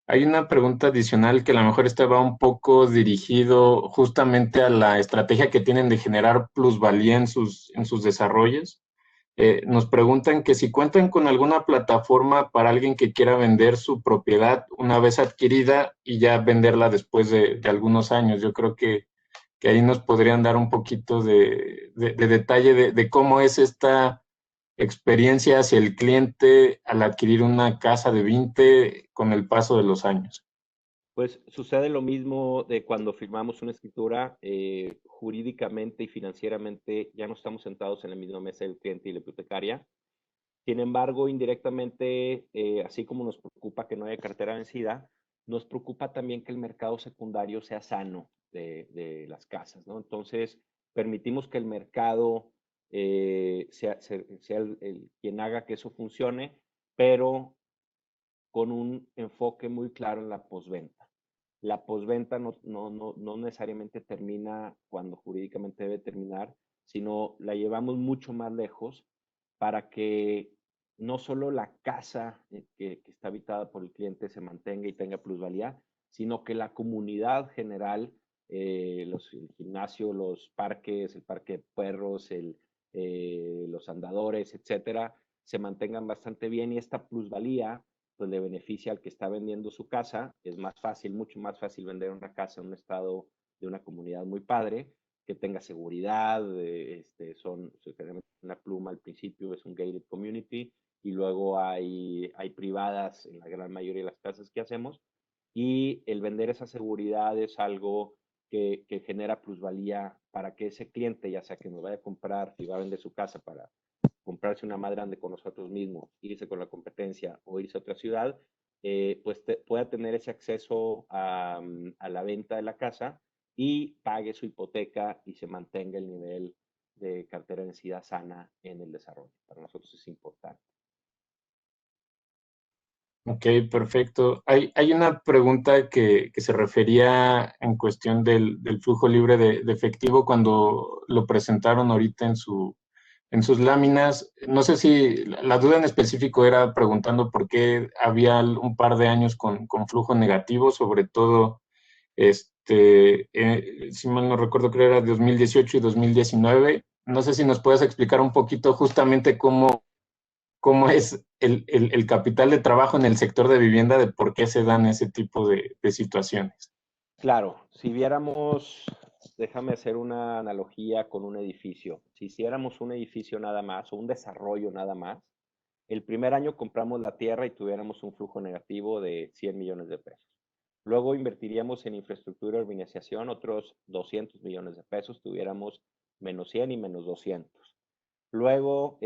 Speaker 6: Hay una pregunta adicional que a lo mejor este va un poco dirigido justamente a la estrategia que tienen de generar plusvalía en sus desarrollos. Nos preguntan que si cuentan con alguna plataforma para alguien que quiera vender su propiedad una vez adquirida y ya venderla después de algunos años. Yo creo que ahí nos podrían dar un poquito de detalle de cómo es esta experiencia hacia el cliente al adquirir una casa de 20 con el paso de los años.
Speaker 7: Pues sucede lo mismo de cuando firmamos una escritura, jurídicamente y financieramente ya no estamos sentados en la misma mesa del cliente y la hipotecaria. Sin embargo, indirectamente, así como nos preocupa que no haya cartera vencida, nos preocupa también que el mercado secundario sea sano de las casas, ¿no? Entonces, permitimos que el mercado sea quien haga que eso funcione, pero con un enfoque muy claro en la postventa. La postventa no necesariamente termina cuando jurídicamente debe terminar, sino la llevamos mucho más lejos para que no solo la casa que está habitada por el cliente se mantenga y tenga plusvalía, sino que la comunidad general, el gimnasio, los parques, el parque de perros, los andadores, etcétera, se mantengan bastante bien y esta plusvalía pues le beneficia al que está vendiendo su casa. Es más fácil, mucho más fácil vender una casa en un estado de una comunidad muy padre, que tenga seguridad, son una pluma al principio, es un gated community, y luego hay privadas en la gran mayoría de las casas que hacemos, y el vender esa seguridad es algo que genera plusvalía para que ese cliente, ya sea que nos vaya a comprar, si va a vender su casa para comprarse una más grande con nosotros mismos, irse con la competencia o irse a otra ciudad, pues pueda tener ese acceso a la venta de la casa y pague su hipoteca y se mantenga el nivel de cartera de densidad sana en el desarrollo. Para nosotros es importante.
Speaker 6: Ok, perfecto. Hay una pregunta que se refería en cuestión del flujo libre de efectivo cuando lo presentaron ahorita en sus láminas. No sé si la duda en específico era preguntando por qué había un par de años con flujo negativo, sobre todo, si mal no recuerdo, creo que era 2018 y 2019. No sé si nos puedes explicar un poquito justamente cómo es el capital de trabajo en el sector de vivienda, de por qué se dan ese tipo de situaciones.
Speaker 7: Claro, si viéramos, déjame hacer una analogía con un edificio. Si hiciéramos un edificio nada más o un desarrollo nada más, el primer año compramos la tierra y tuviéramos un flujo negativo de 100 millones de pesos. Luego invertiríamos en infraestructura y urbanización otros 200 millones de pesos, tuviéramos menos 100 y menos 200. Luego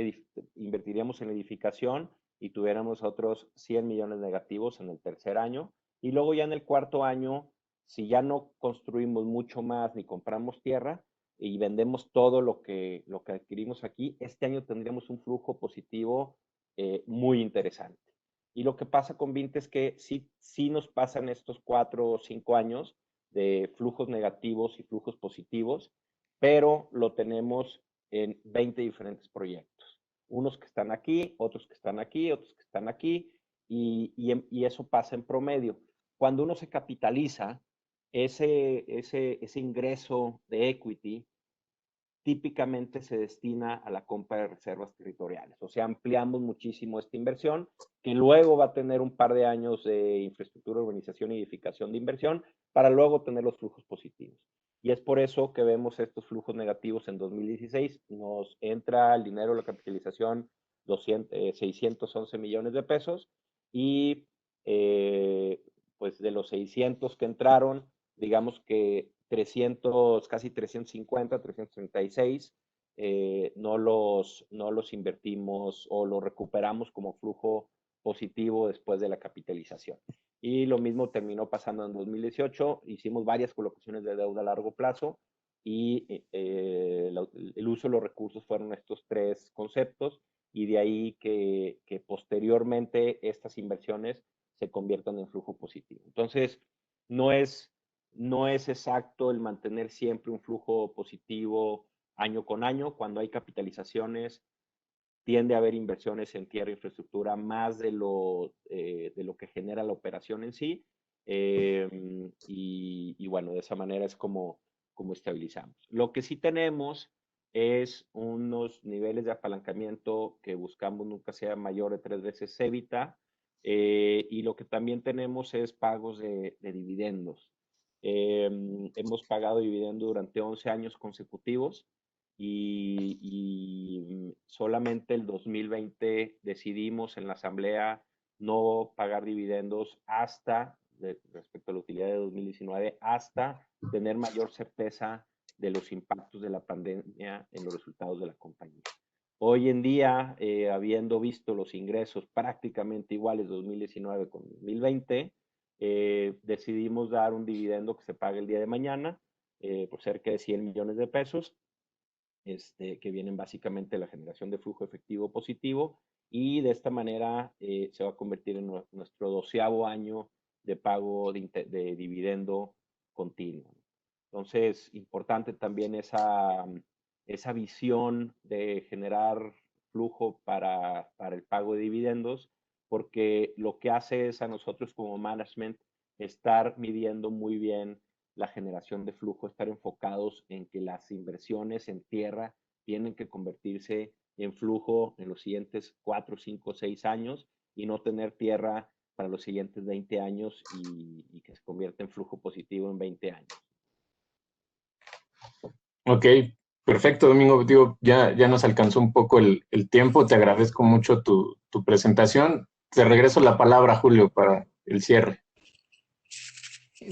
Speaker 7: invertiríamos en edificación y tuviéramos otros 100 millones negativos en el tercer año. Y luego ya en el cuarto año, si ya no construimos mucho más ni compramos tierra y vendemos todo lo que adquirimos aquí, este año tendríamos un flujo positivo muy interesante. Y lo que pasa con Vint es que sí nos pasan estos 4 o 5 años de flujos negativos y flujos positivos, pero lo tenemos en 20 diferentes proyectos. Unos que están aquí, otros que están aquí, otros que están aquí, y eso pasa en promedio. Cuando uno se capitaliza, ese ingreso de equity típicamente se destina a la compra de reservas territoriales. O sea, ampliamos muchísimo esta inversión, que luego va a tener un par de años de infraestructura, urbanización y edificación de inversión, para luego tener los flujos positivos. Y es por eso que vemos estos flujos negativos en 2016. Nos entra el dinero, la capitalización, 611 millones de pesos, y pues de los 600 que entraron, digamos que 300, casi 350, 336, no los invertimos o los recuperamos como flujo positivo después de la capitalización. Y lo mismo terminó pasando en 2018. Hicimos varias colocaciones de deuda a largo plazo y el uso de los recursos fueron estos tres conceptos, y de ahí que posteriormente estas inversiones se conviertan en flujo positivo. Entonces, no es exacto el mantener siempre un flujo positivo año con año. Cuando hay capitalizaciones, tiende a haber inversiones en tierra e infraestructura más de lo que genera la operación en sí. Y bueno, de esa manera es como estabilizamos. Lo que sí tenemos es unos niveles de apalancamiento que buscamos nunca sea mayor de 3 veces EBITDA, y lo que también tenemos es pagos de dividendos. Hemos pagado dividendo durante 11 años consecutivos y solamente el 2020 decidimos en la asamblea no pagar dividendos hasta, respecto a la utilidad de 2019, hasta tener mayor certeza de los impactos de la pandemia en los resultados de la compañía. Hoy en día, habiendo visto los ingresos prácticamente iguales 2019 con 2020, decidimos dar un dividendo que se pague el día de mañana por cerca de 100 millones de pesos, que vienen básicamente de la generación de flujo efectivo positivo, y de esta manera se va a convertir en nuestro 12º año de pago de dividendo continuo. Entonces, importante también esa visión de generar flujo para el pago de dividendos, porque lo que hace es a nosotros como management estar midiendo muy bien la generación de flujo, estar enfocados en que las inversiones en tierra tienen que convertirse en flujo en los siguientes 4, 5, 6 años y no tener tierra para los siguientes 20 años y que se convierta en flujo positivo en 20 años.
Speaker 6: Ok, perfecto, Domingo. Digo, ya nos alcanzó un poco el tiempo. Te agradezco mucho tu presentación. Te regreso la palabra, Julio, para el cierre.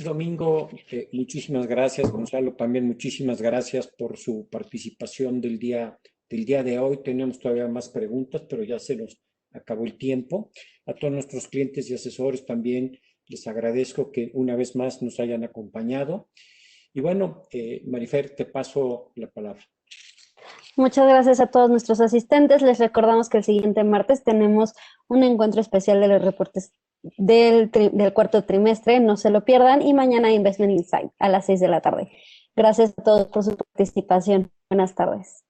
Speaker 2: Domingo, muchísimas gracias. Gonzalo, también muchísimas gracias por su participación del día de hoy. Tenemos todavía más preguntas, pero ya se nos acabó el tiempo. A todos nuestros clientes y asesores también les agradezco que una vez más nos hayan acompañado. Y bueno, Marifer, te paso la palabra.
Speaker 1: Muchas gracias a todos nuestros asistentes. Les recordamos que el siguiente martes tenemos un encuentro especial de los reportes del cuarto trimestre. No se lo pierdan. Y mañana Investment Insight a las 6 de la tarde. Gracias a todos por su participación. Buenas tardes.